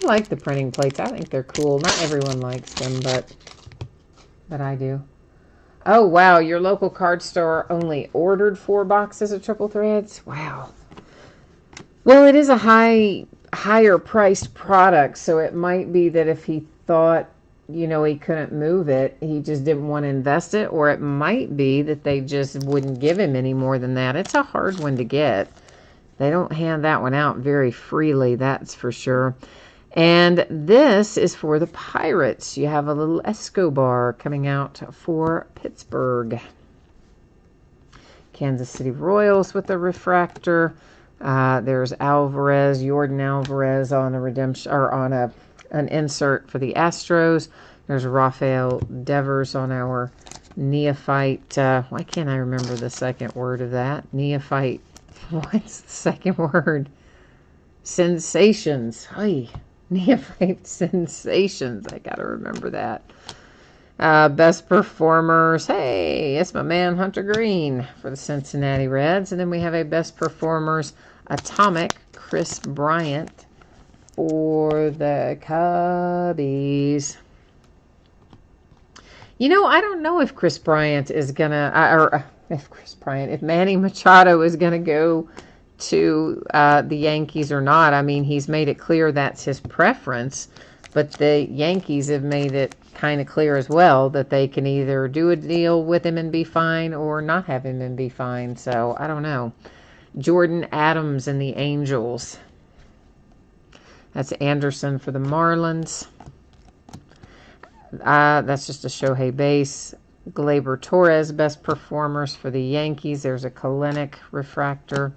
I like the printing plates. I think they're cool. Not everyone likes them, but I do. Oh, wow. Your local card store only ordered 4 boxes of triple threads? Wow. Well, it is a higher priced product, so it might be that if he thought, he couldn't move it, he just didn't want to invest it, or it might be that they just wouldn't give him any more than that. It's a hard one to get. They don't hand that one out very freely, that's for sure. And this is for the Pirates. You have a little Escobar coming out for Pittsburgh. Kansas City Royals with a refractor. There's Alvarez, Jordan Alvarez on a redemption, or on an insert for the Astros. There's Rafael Devers on our neophyte. Why can't I remember the second word of that? Neophyte. What's the second word? Sensations. Hi. Neophyte sensations. I gotta remember that. Best performers. Hey, it's my man Hunter Green for the Cincinnati Reds. And then we have a best performers atomic, Chris Bryant for the Cubbies. I don't know if Chris Bryant is gonna, if Manny Machado is gonna go to the Yankees or not. I mean, he's made it clear that's his preference, but the Yankees have made it kind of clear as well that they can either do a deal with him and be fine or not have him and be fine. So I don't know. Jordan Adams and the Angels. That's Anderson for the Marlins. That's just a Shohei base. Gleyber Torres, best performers for the Yankees. There's a Kalenic refractor.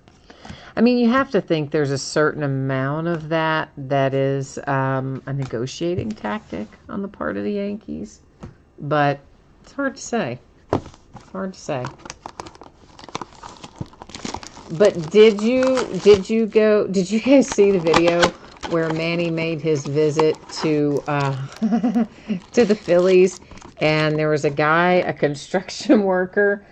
I mean, you have to think there's a certain amount of that is a negotiating tactic on the part of the Yankees. But it's hard to say. It's hard to say. But did you guys see the video where Manny made his visit to to the Phillies, and there was a guy, a construction worker,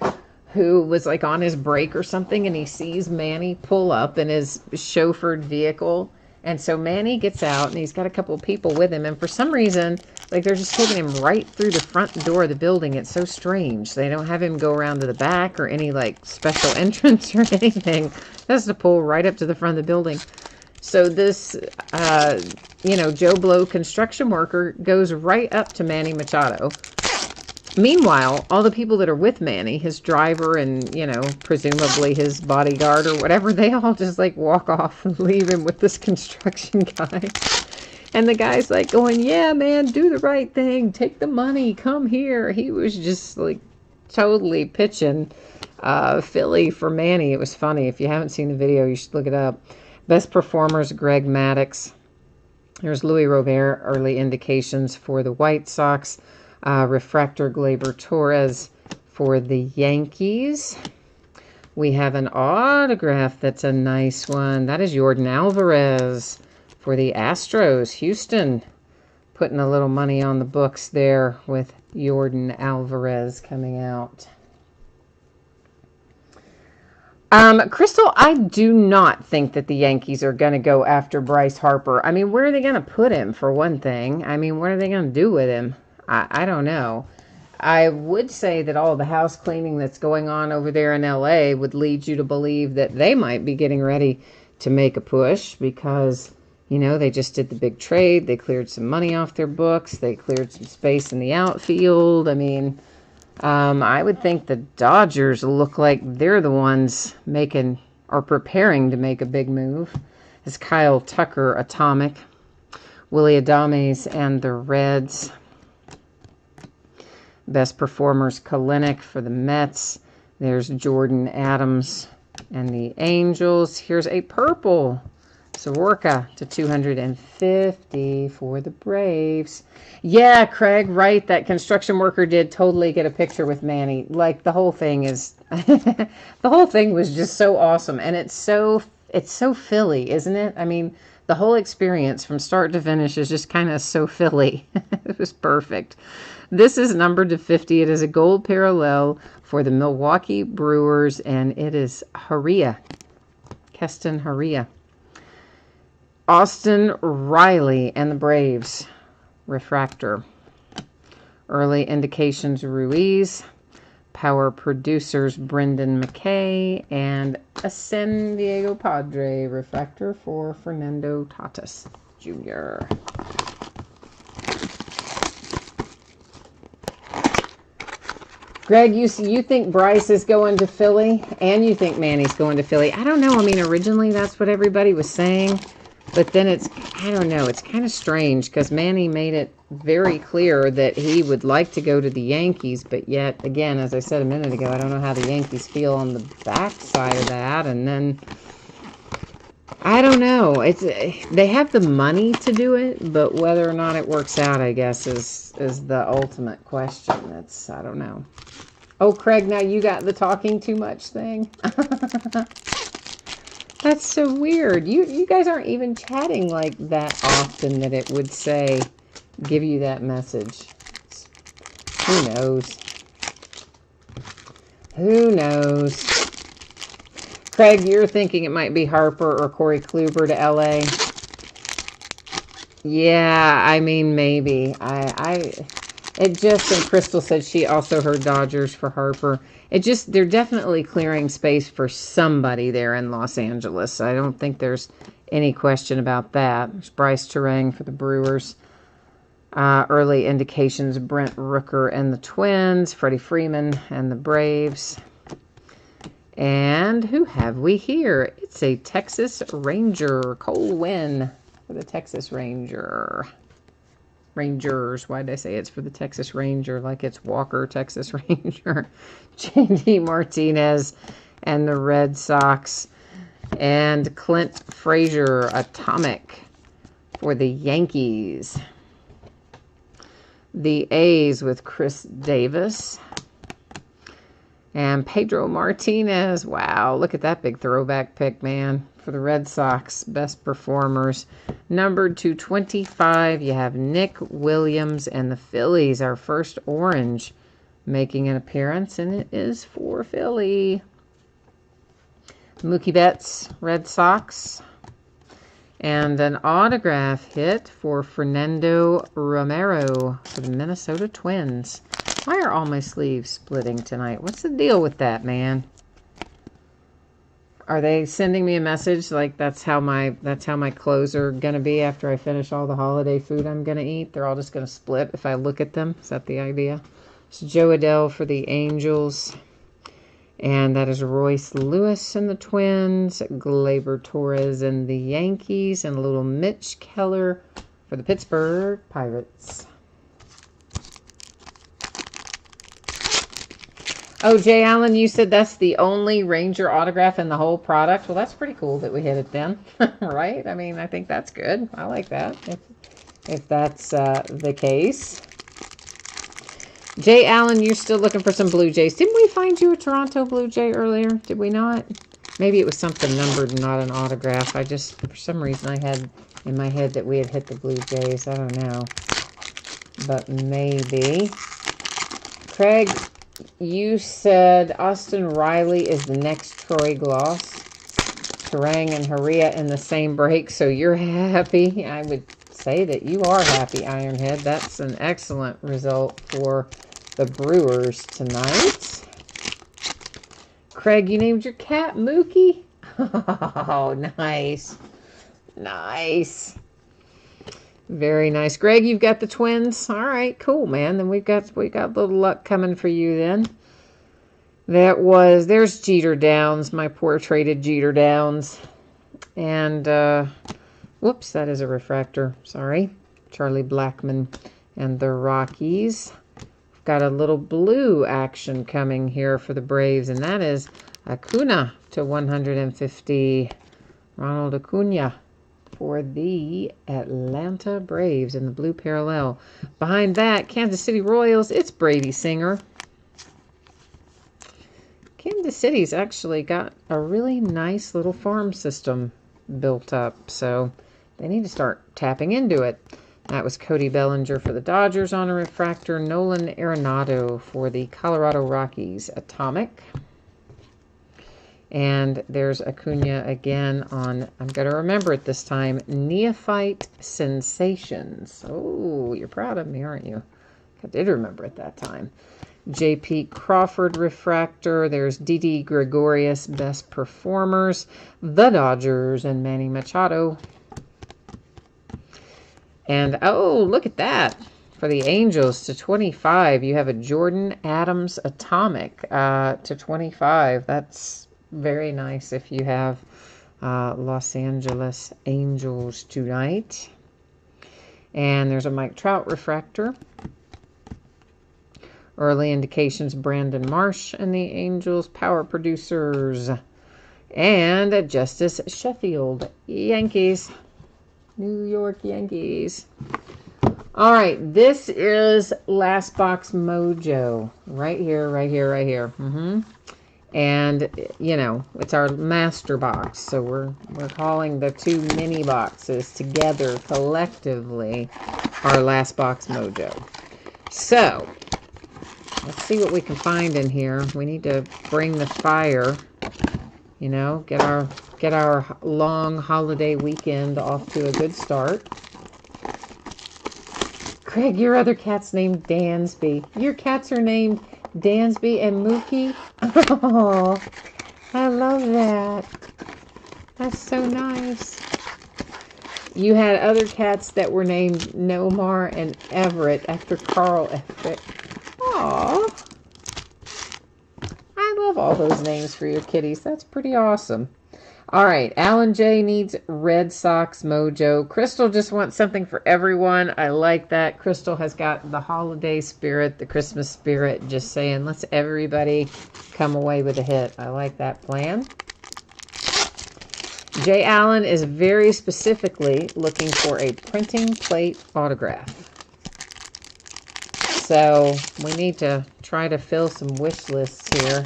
who was like on his break or something, and he sees Manny pull up in his chauffeured vehicle. And so Manny gets out, and he's got a couple of people with him, and for some reason, like, they're just taking him right through the front door of the building. It's so strange. They don't have him go around to the back or any like special entrance or anything. He has to pull right up to the front of the building. So this Joe Blow construction worker goes right up to Manny Machado. Meanwhile, all the people that are with Manny, his driver and, presumably his bodyguard or whatever, they all just like walk off and leave him with this construction guy. And the guy's like going, yeah, man, do the right thing. Take the money. Come here. He was just like totally pitching Philly for Manny. It was funny. If you haven't seen the video, you should look it up. Best performers, Greg Maddux. There's Luis Robert, early indications for the White Sox. Refractor Gleyber Torres for the Yankees. We have an autograph that's a nice one. That is Jordan Alvarez for the Astros. Houston putting a little money on the books there with Jordan Alvarez coming out. Crystal, I do not think that the Yankees are going to go after Bryce Harper. I mean, where are they going to put him, for one thing? I mean, what are they going to do with him? I don't know. I would say that all the house cleaning that's going on over there in LA would lead you to believe that they might be getting ready to make a push because, they just did the big trade. They cleared some money off their books. They cleared some space in the outfield. I mean, I would think the Dodgers look like they're the ones making or preparing to make a big move. It's Kyle Tucker, atomic. Willie Adames and the Reds. Best performers, Kalenic for the Mets. There's Jordan Adams and the Angels. Here's a purple Soroka to 250 for the Braves. Yeah, Craig, right. That construction worker did totally get a picture with Manny. Like, the whole thing is, the whole thing was just so awesome. And it's so Philly, isn't it? I mean, the whole experience from start to finish is just kind of so Philly. It was perfect. This is numbered to 50. It is a gold parallel for the Milwaukee Brewers, and it is Haria. Keston Haria. Austin Riley and the Braves. Refractor. Early indications Ruiz. Power producers Brendan McKay, and a San Diego Padre refractor for Fernando Tatis Jr. Greg, you think Bryce is going to Philly, and you think Manny's going to Philly. I don't know. I mean, originally that's what everybody was saying, but then I don't know. It's kind of strange because Manny made it very clear that he would like to go to the Yankees, but yet, again, as I said a minute ago, I don't know how the Yankees feel on the backside of that, and then I don't know. They have the money to do it, but whether or not it works out, I guess, is the ultimate question. I don't know. Oh, Craig, now you got the talking too much thing. That's so weird. You guys aren't even chatting like that often that it would say, give you that message. Who knows? Who knows? Craig, you're thinking it might be Harper or Corey Kluber to LA. Yeah, I mean, maybe. And Crystal said she also heard Dodgers for Harper. They're definitely clearing space for somebody there in Los Angeles. I don't think there's any question about that. There's Bryce Terang for the Brewers. Early indications, Brent Rooker and the Twins. Freddie Freeman and the Braves. And who have we here? It's a Texas Ranger. Cole Winn for the Texas Rangers. Why did I say it's for the Texas Ranger? Like it's Walker, Texas Ranger. J.D. Martinez and the Red Sox. And Clint Frazier, Atomic for the Yankees. The A's with Chris Davis. And Pedro Martinez. Wow, look at that big throwback pick, man. For the Red Sox, best performers. Numbered to 25, you have Nick Williams and the Phillies. Our first orange making an appearance, and it is for Philly. Mookie Betts, Red Sox. And an autograph hit for Fernando Romero for the Minnesota Twins. Why are all my sleeves splitting tonight? What's the deal with that, man? Are they sending me a message like that's how my clothes are gonna be after I finish all the holiday food I'm gonna eat? They're all just gonna split if I look at them. Is that the idea? It's Joe Adele for the Angels. And that is Royce Lewis and the Twins, Gleyber Torres and the Yankees, and a little Mitch Keller for the Pittsburgh Pirates. Oh, Jay Allen, you said that's the only Ranger autograph in the whole product. Well, that's pretty cool that we hit it then, right? I mean, I think that's good. I like that, if that's the case. Jay Allen, you're still looking for some Blue Jays. Didn't we find you a Toronto Blue Jay earlier? Did we not? Maybe it was something numbered and not an autograph. I just, for some reason, I had in my head that we had hit the Blue Jays. I don't know. But maybe. Craig, you said Austin Riley is the next Troy Gloss. Terang and Haria in the same break, so you're happy. I would say that you are happy, Ironhead. That's an excellent result for the Brewers tonight. Craig, you named your cat Mookie? Oh, nice. Nice. Very nice. Greg, you've got the Twins. All right, cool, man. Then we got a little luck coming for you then. There's Jeter Downs, my poor traded Jeter Downs. And, whoops, that is a refractor. Sorry. Charlie Blackmon and the Rockies. Got a little blue action coming here for the Braves, and that is Acuna to 150. Ronald Acuna for the Atlanta Braves in the blue parallel. Behind that, Kansas City Royals, it's Brady Singer. Kansas City's actually got a really nice little farm system built up, so they need to start tapping into it. That was Cody Bellinger for the Dodgers on a refractor. Nolan Arenado for the Colorado Rockies atomic. And there's Acuna again on, I'm going to remember it this time, Neophyte Sensations. Oh, you're proud of me, aren't you? I did remember it that time. J.P. Crawford refractor. There's Didi Gregorius, best performers. The Dodgers and Manny Machado. And, oh, look at that. For the Angels to 25, you have a Jordan Adams atomic to 25. That's very nice if you have Los Angeles Angels tonight. And there's a Mike Trout refractor. Early indications, Brandon Marsh and the Angels power producers. And Justice Sheffield, Yankees. New York Yankees. All right, this is Last Box Mojo. Right here, right here, right here. And, you know, it's our master box. So we're calling the two mini boxes together collectively our Last Box Mojo. So, let's see what we can find in here. We need to bring the fire, you know, get our long holiday weekend off to a good start. Craig, your other cat's named Dansby. Your cats are named Dansby and Mookie. Oh, I love that. That's so nice. You had other cats that were named Nomar and Everett after Carl Everett. Aw. I love all those names for your kitties. That's pretty awesome. All right, Alan J needs Red Sox Mojo. Crystal just wants something for everyone. I like that. Crystal has got the holiday spirit, the Christmas spirit, just saying, let's everybody come away with a hit. I like that plan. Jay Allen is very specifically looking for a printing plate autograph. So we need to try to fill some wish lists here.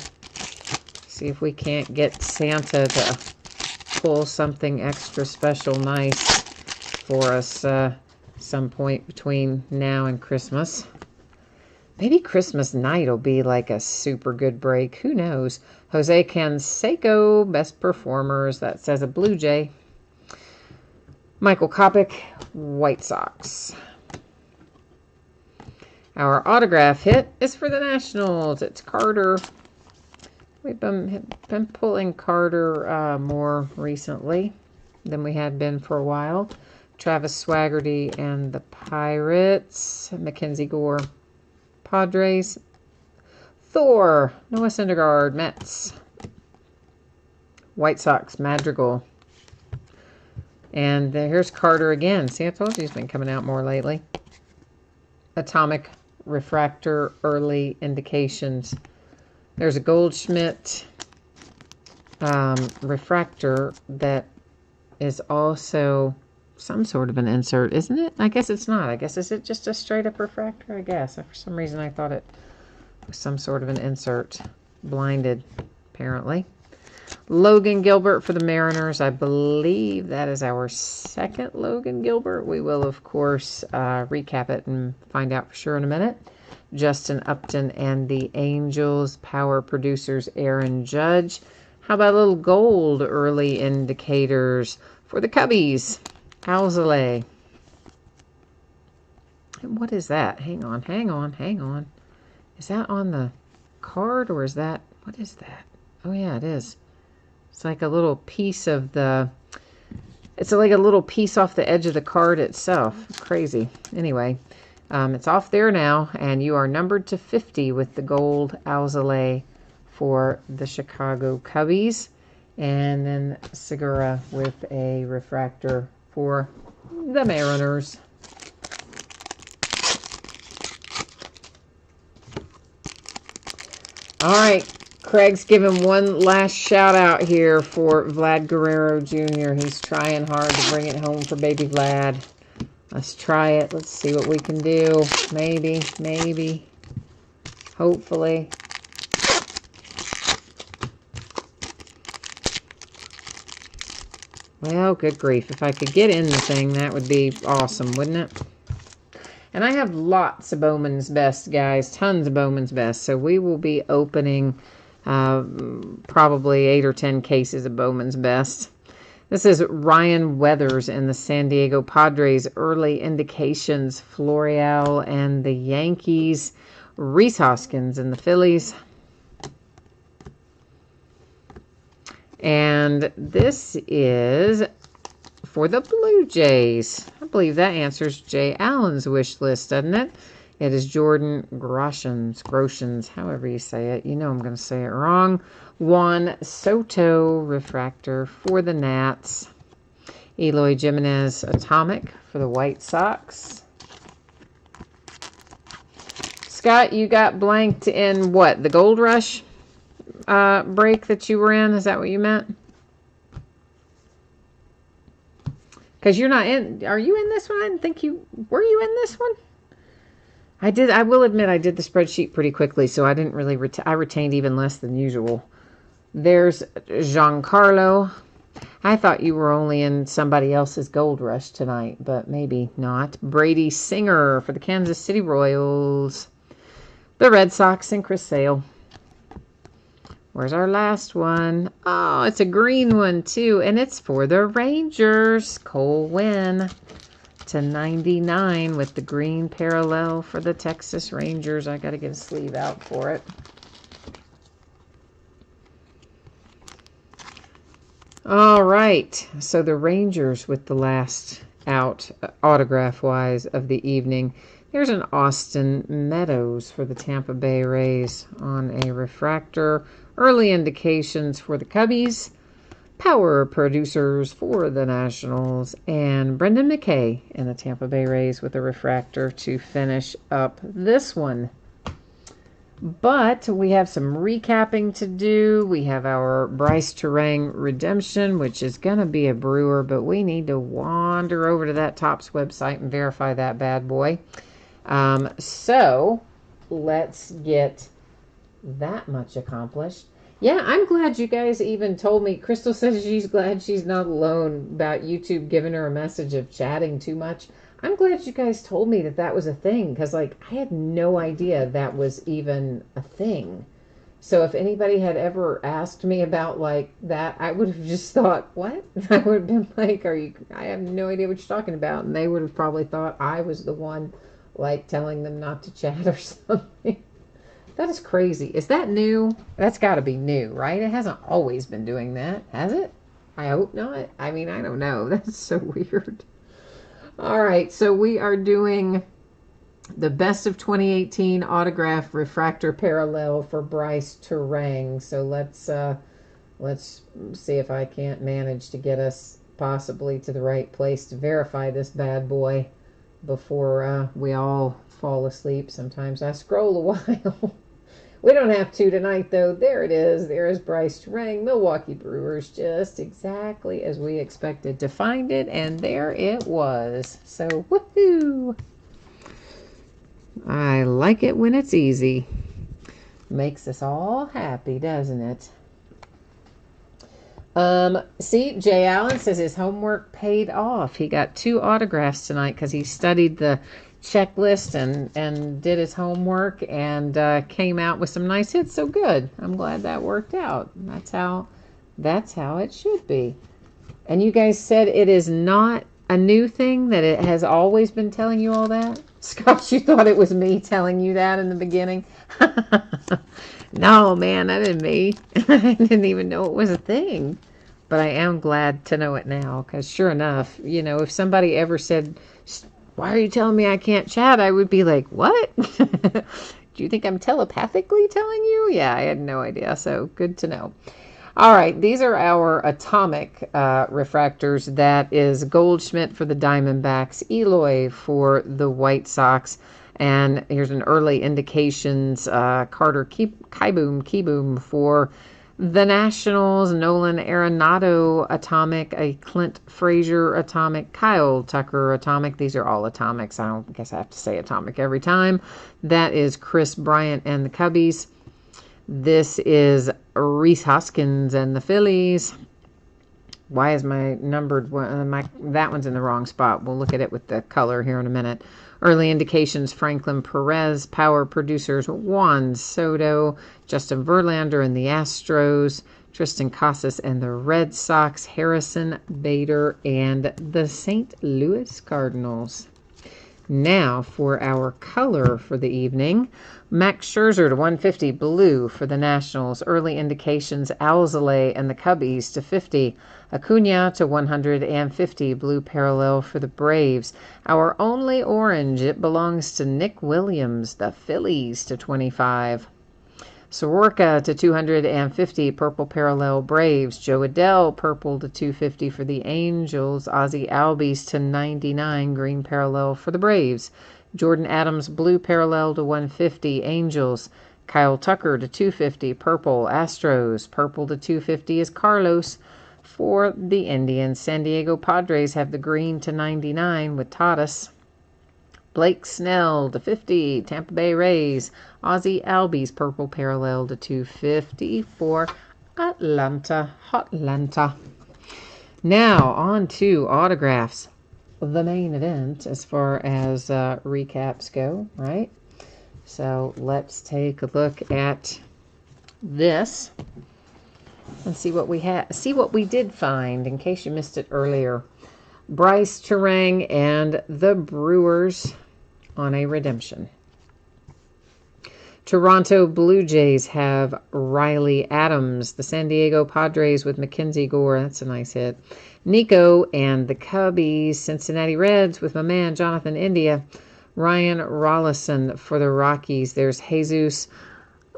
See if we can't get Santa to pull something extra special nice for us some point between now and Christmas. Maybe Christmas night will be like a super good break. Who knows? Jose Canseco, best performers. That says a Blue Jay. Michael Kopech, White Sox. Our autograph hit is for the Nationals. It's Carter. We've been pulling Carter more recently than we had been for a while. Travis Swaggerty and the Pirates. Mackenzie Gore, Padres. Thor, Noah Syndergaard, Mets. White Sox, Madrigal. And here's Carter again. See, I told you he's been coming out more lately. Atomic refractor, early indications. There's a Goldschmidt refractor that is also some sort of an insert, isn't it? I guess it's not. I guess is it just a straight up refractor? I guess. For some reason I thought it was some sort of an insert. Blinded, apparently. Logan Gilbert for the Mariners. I believe that is our second Logan Gilbert. We will, of course, recap it and find out for sure in a minute. Justin Upton and the Angels. Power producers Aaron Judge. How about a little gold early indicators for the Cubbies? Alzolay. What is that? Hang on, hang on, hang on. Is that on the card or is that, what is that? Oh yeah, it is. It's like a little piece of the, it's like a little piece off the edge of the card itself. Crazy. Anyway, it's off there now, and you are numbered to 50 with the gold Alzolay for the Chicago Cubbies. And then Segura with a refractor for the Mariners. All right. Craig's giving one last shout out here for Vlad Guerrero Jr. He's trying hard to bring it home for baby Vlad. Let's try it. Let's see what we can do. Maybe, maybe, hopefully. Well, good grief. If I could get in the thing, that would be awesome, wouldn't it? And I have lots of Bowman's Best, guys. Tons of Bowman's Best. So we will be opening probably 8 or 10 cases of Bowman's Best. This is Ryan Weathers in the San Diego Padres. Early indications, Florial and the Yankees. Rhys Hoskins in the Phillies. And this is for the Blue Jays. I believe that answers Jay Allen's wish list, doesn't it? It is Jordan Groshans, however you say it. You know I'm going to say it wrong. Juan Soto refractor for the Nats. Eloy Jimenez atomic for the White Sox. Scott, you got blanked in what? The Gold Rush break that you were in? Is that what you meant? Because you're not in. Are you in this one? I didn't think you were. You in this one? I will admit I did the spreadsheet pretty quickly, so I didn't really I retained even less than usual. There's Giancarlo. I thought you were only in somebody else's Gold Rush tonight, but maybe not. Brady Singer for the Kansas City Royals. The Red Sox and Chris Sale. Where's our last one? Oh, it's a green one too, and it's for the Rangers. Cole Winn /99 with the green parallel for the Texas Rangers. I got to get a sleeve out for it. All right, so the Rangers with the last out autograph-wise of the evening. There's an Austin Meadows for the Tampa Bay Rays on a refractor. Early indications for the Cubbies. Power producers for the Nationals. And Brendan McKay in the Tampa Bay Rays with a refractor to finish up this one. But we have some recapping to do. We have our Bryce Terang redemption, which is going to be a brewer, but we need to wander over to that Topps website and verify that bad boy. So let's get that much accomplished. Yeah, I'm glad you guys even told me. Crystal says she's glad she's not alone about YouTube giving her a message of chatting too much. I'm glad you guys told me that that was a thing, because like I had no idea that was even a thing. So if anybody had ever asked me about like that, I would have just thought, what? I would have been like, I have no idea what you're talking about. And they would have probably thought I was the one like telling them not to chat or something. That is crazy. Is that new? That's got to be new, right? It hasn't always been doing that, has it? I hope not. I mean, I don't know. That's so weird. All right, so we are doing the best of 2018 autograph refractor parallel for Bryce Terang. So let's see if I can't manage to get us possibly to the right place to verify this bad boy before we all fall asleep. Sometimes I scroll a while. We don't have to tonight, though. There it is. There is Bryce Terang, Milwaukee Brewers, just exactly as we expected to find it, and there it was. So, woohoo! I like it when it's easy. Makes us all happy, doesn't it? See, Jay Allen says his homework paid off. He got 2 autographs tonight because he studied the checklist and did his homework and came out with some nice hits. So good. I'm glad that worked out. That's how it should be. And you guys said it is not a new thing, that it has always been telling you all that? Scott, you thought it was me telling you that in the beginning? No, man, that isn't me. I didn't even know it was a thing. But I am glad to know it now, because sure enough, you know, if somebody ever said, why are you telling me I can't chat? I would be like, what? Do you think I'm telepathically telling you? Yeah, I had no idea. So good to know. All right, these are our atomic refractors. That is Goldschmidt for the Diamondbacks, Eloy for the White Sox, and here's an early indications, Carter Kieboom for the Nationals, Nolan Arenado atomic, a Clint Frazier atomic, Kyle Tucker atomic. These are all atomics. I don't guess I have to say atomic every time. That is Chris Bryant and the Cubbies. This is Rhys Hoskins and the Phillies. Why is my numbered one? That one's in the wrong spot. We'll look at it with the color here in a minute. Early indications, Franklin Perez. Power producers, Juan Soto, Justin Verlander and the Astros, Tristan Casas and the Red Sox, Harrison Bader and the St. Louis Cardinals. Now for our color for the evening. Max Scherzer to 150, blue for the Nationals. Early indications, Alzolay and the Cubbies to 50. Acuna to 150, blue parallel for the Braves. Our only orange, it belongs to Nick Williams, the Phillies to 25. Soroka to 250, purple parallel Braves. Joe Adell, purple to 250 for the Angels. Ozzie Albies to 99, green parallel for the Braves. Jordan Adams, blue parallel to 150, Angels. Kyle Tucker to 250, purple, Astros. Purple to 250 is Carlos for the Indians. San Diego Padres have the green to 99 with Tatis. Blake Snell to 50, Tampa Bay Rays. Ozzie Albies, purple parallel to 250 for Atlanta. Now, on to autographs. The main event as far as recaps go, right? So let's take a look at this and see what we did find in case you missed it earlier. Bryce Terang and the Brewers on a redemption. Toronto Blue Jays have Riley Adams. The San Diego Padres with Mackenzie Gore. That's a nice hit. Nico and the Cubbies. Cincinnati Reds with my man Jonathan India. Ryan Rollison for the Rockies. There's Jesus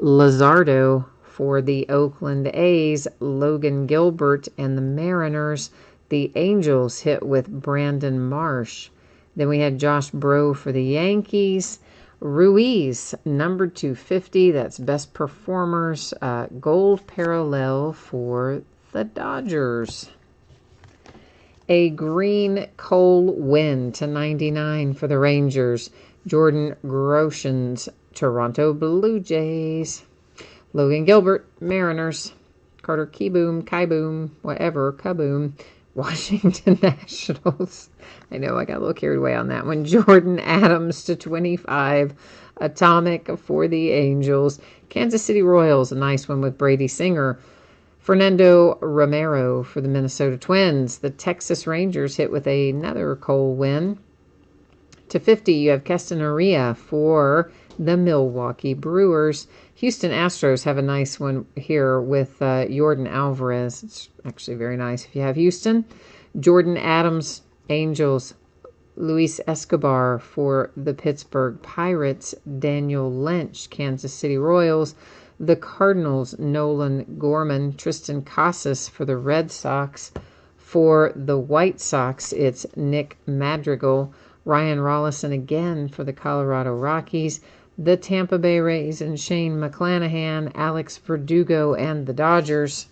Luzardo for the Oakland A's. Logan Gilbert and the Mariners. The Angels hit with Brandon Marsh. Then we had Josh Breaux for the Yankees. Ruiz, number 250. That's best performers. Gold parallel for the Dodgers. A green Cole Winn to 99 for the Rangers. Jordan Groshans, Toronto Blue Jays. Logan Gilbert, Mariners. Carter Kieboom, whatever, Kaboom, Washington Nationals. I know I got a little carried away on that one. Jordan Adams to 25. Atomic for the Angels. Kansas City Royals, a nice one with Brady Singer. Fernando Romero for the Minnesota Twins. The Texas Rangers hit with another Cole Winn. To 50, you have Keston Hiura for the Milwaukee Brewers. Houston Astros have a nice one here with Yordan Alvarez. It's actually very nice if you have Houston. Jordan Adams, Angels. Luis Escobar for the Pittsburgh Pirates. Daniel Lynch, Kansas City Royals. The Cardinals, Nolan Gorman. Tristan Casas for the Red Sox. For the White Sox, it's Nick Madrigal. Ryan Rollison again for the Colorado Rockies. The Tampa Bay Rays and Shane McClanahan. Alex Verdugo and the Dodgers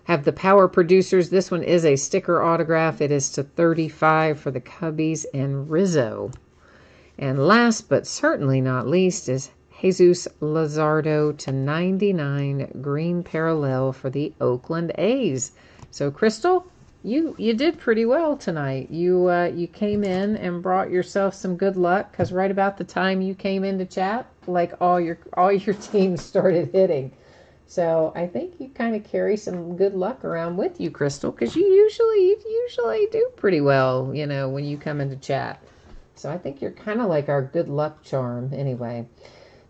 have the power producers. This one is a sticker autograph. It is to 35 for the Cubbies and Rizzo. And last but certainly not least is Jesus Luzardo to 99, green parallel for the Oakland A's. So, Crystal, you did pretty well tonight. You came in and brought yourself some good luck, because right about the time you came into chat, like all your teams started hitting. So I think you kind of carry some good luck around with you, Crystal, because you usually do pretty well, when you come into chat. So I think you're kind of like our good luck charm anyway.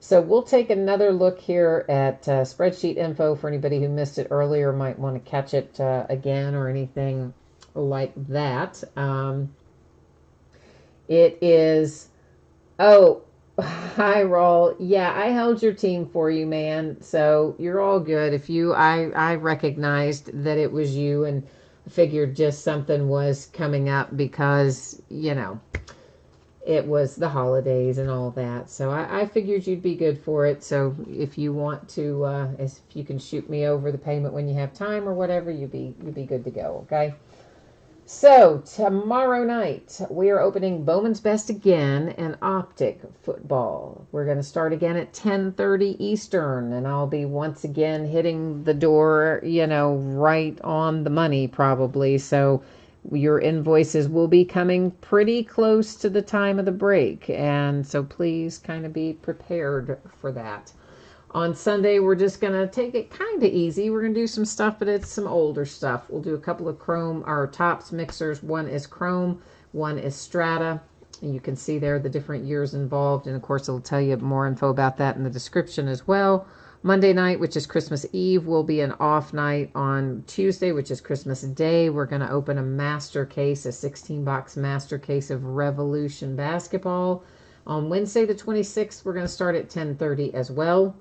So we'll take another look here at spreadsheet info for anybody who missed it earlier, might want to catch it again or anything like that. It is, hi, Roll. Yeah, I held your team for you, man. So you're all good. I recognized that it was you and figured just something was coming up because, it was the holidays and all that. So I figured you'd be good for it. So if you want to, if you can shoot me over the payment when you have time or whatever, you'd be good to go, okay? So tomorrow night, we are opening Bowman's Best again and Optic Football. We're going to start again at 10:30 Eastern, and I'll be once again hitting the door, right on the money probably. So your invoices will be coming pretty close to the time of the break. And so please kind of be prepared for that. On Sunday, we're just going to take it kind of easy. We're going to do some stuff, but it's some older stuff. We'll do a couple of chrome, our tops mixers. One is chrome, one is strata. And you can see there the different years involved. And of course, it'll tell you more info about that in the description as well. Monday night, which is Christmas Eve, will be an off night. On Tuesday, which is Christmas Day, we're going to open a master case, a 16-box master case of Revolution basketball. On Wednesday, the 26th, we're going to start at 10:30 as well.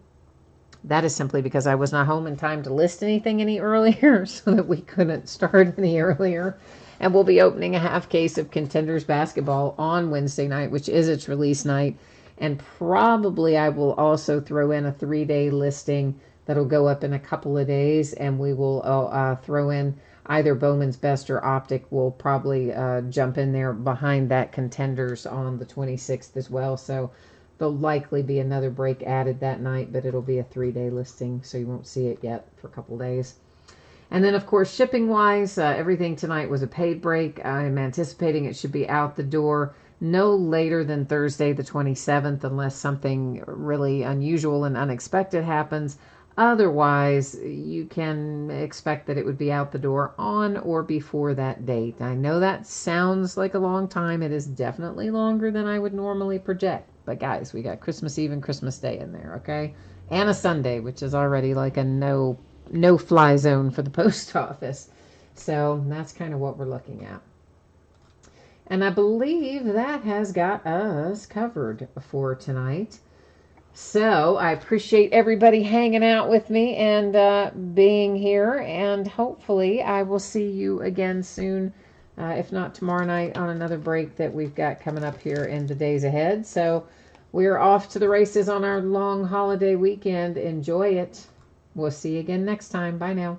That is simply because I was not home in time to list anything any earlier, so that we couldn't start any earlier. And we'll be opening a half case of Contenders basketball on Wednesday night, which is its release night. And probably I will also throw in a 3-day listing that'll go up in a couple of days. And we will throw in either Bowman's Best or Optic. We'll probably jump in there behind that Contenders on the 26th as well. So there'll likely be another break added that night, but it'll be a 3-day listing, so you won't see it yet for a couple days. And then, of course, shipping-wise, everything tonight was a paid break. I'm anticipating it should be out the door no later than Thursday the 27th, unless something really unusual and unexpected happens. Otherwise, you can expect that it would be out the door on or before that date. I know that sounds like a long time. It is definitely longer than I would normally project. But guys, we got Christmas Eve and Christmas Day in there, okay? And a Sunday, which is already like a no-fly zone for the post office. So that's kind of what we're looking at. And I believe that has got us covered for tonight. So I appreciate everybody hanging out with me and being here. And hopefully I will see you again soon, if not tomorrow night, on another break that we've got coming up here in the days ahead. So we're off to the races on our long holiday weekend. Enjoy it. We'll see you again next time. Bye now.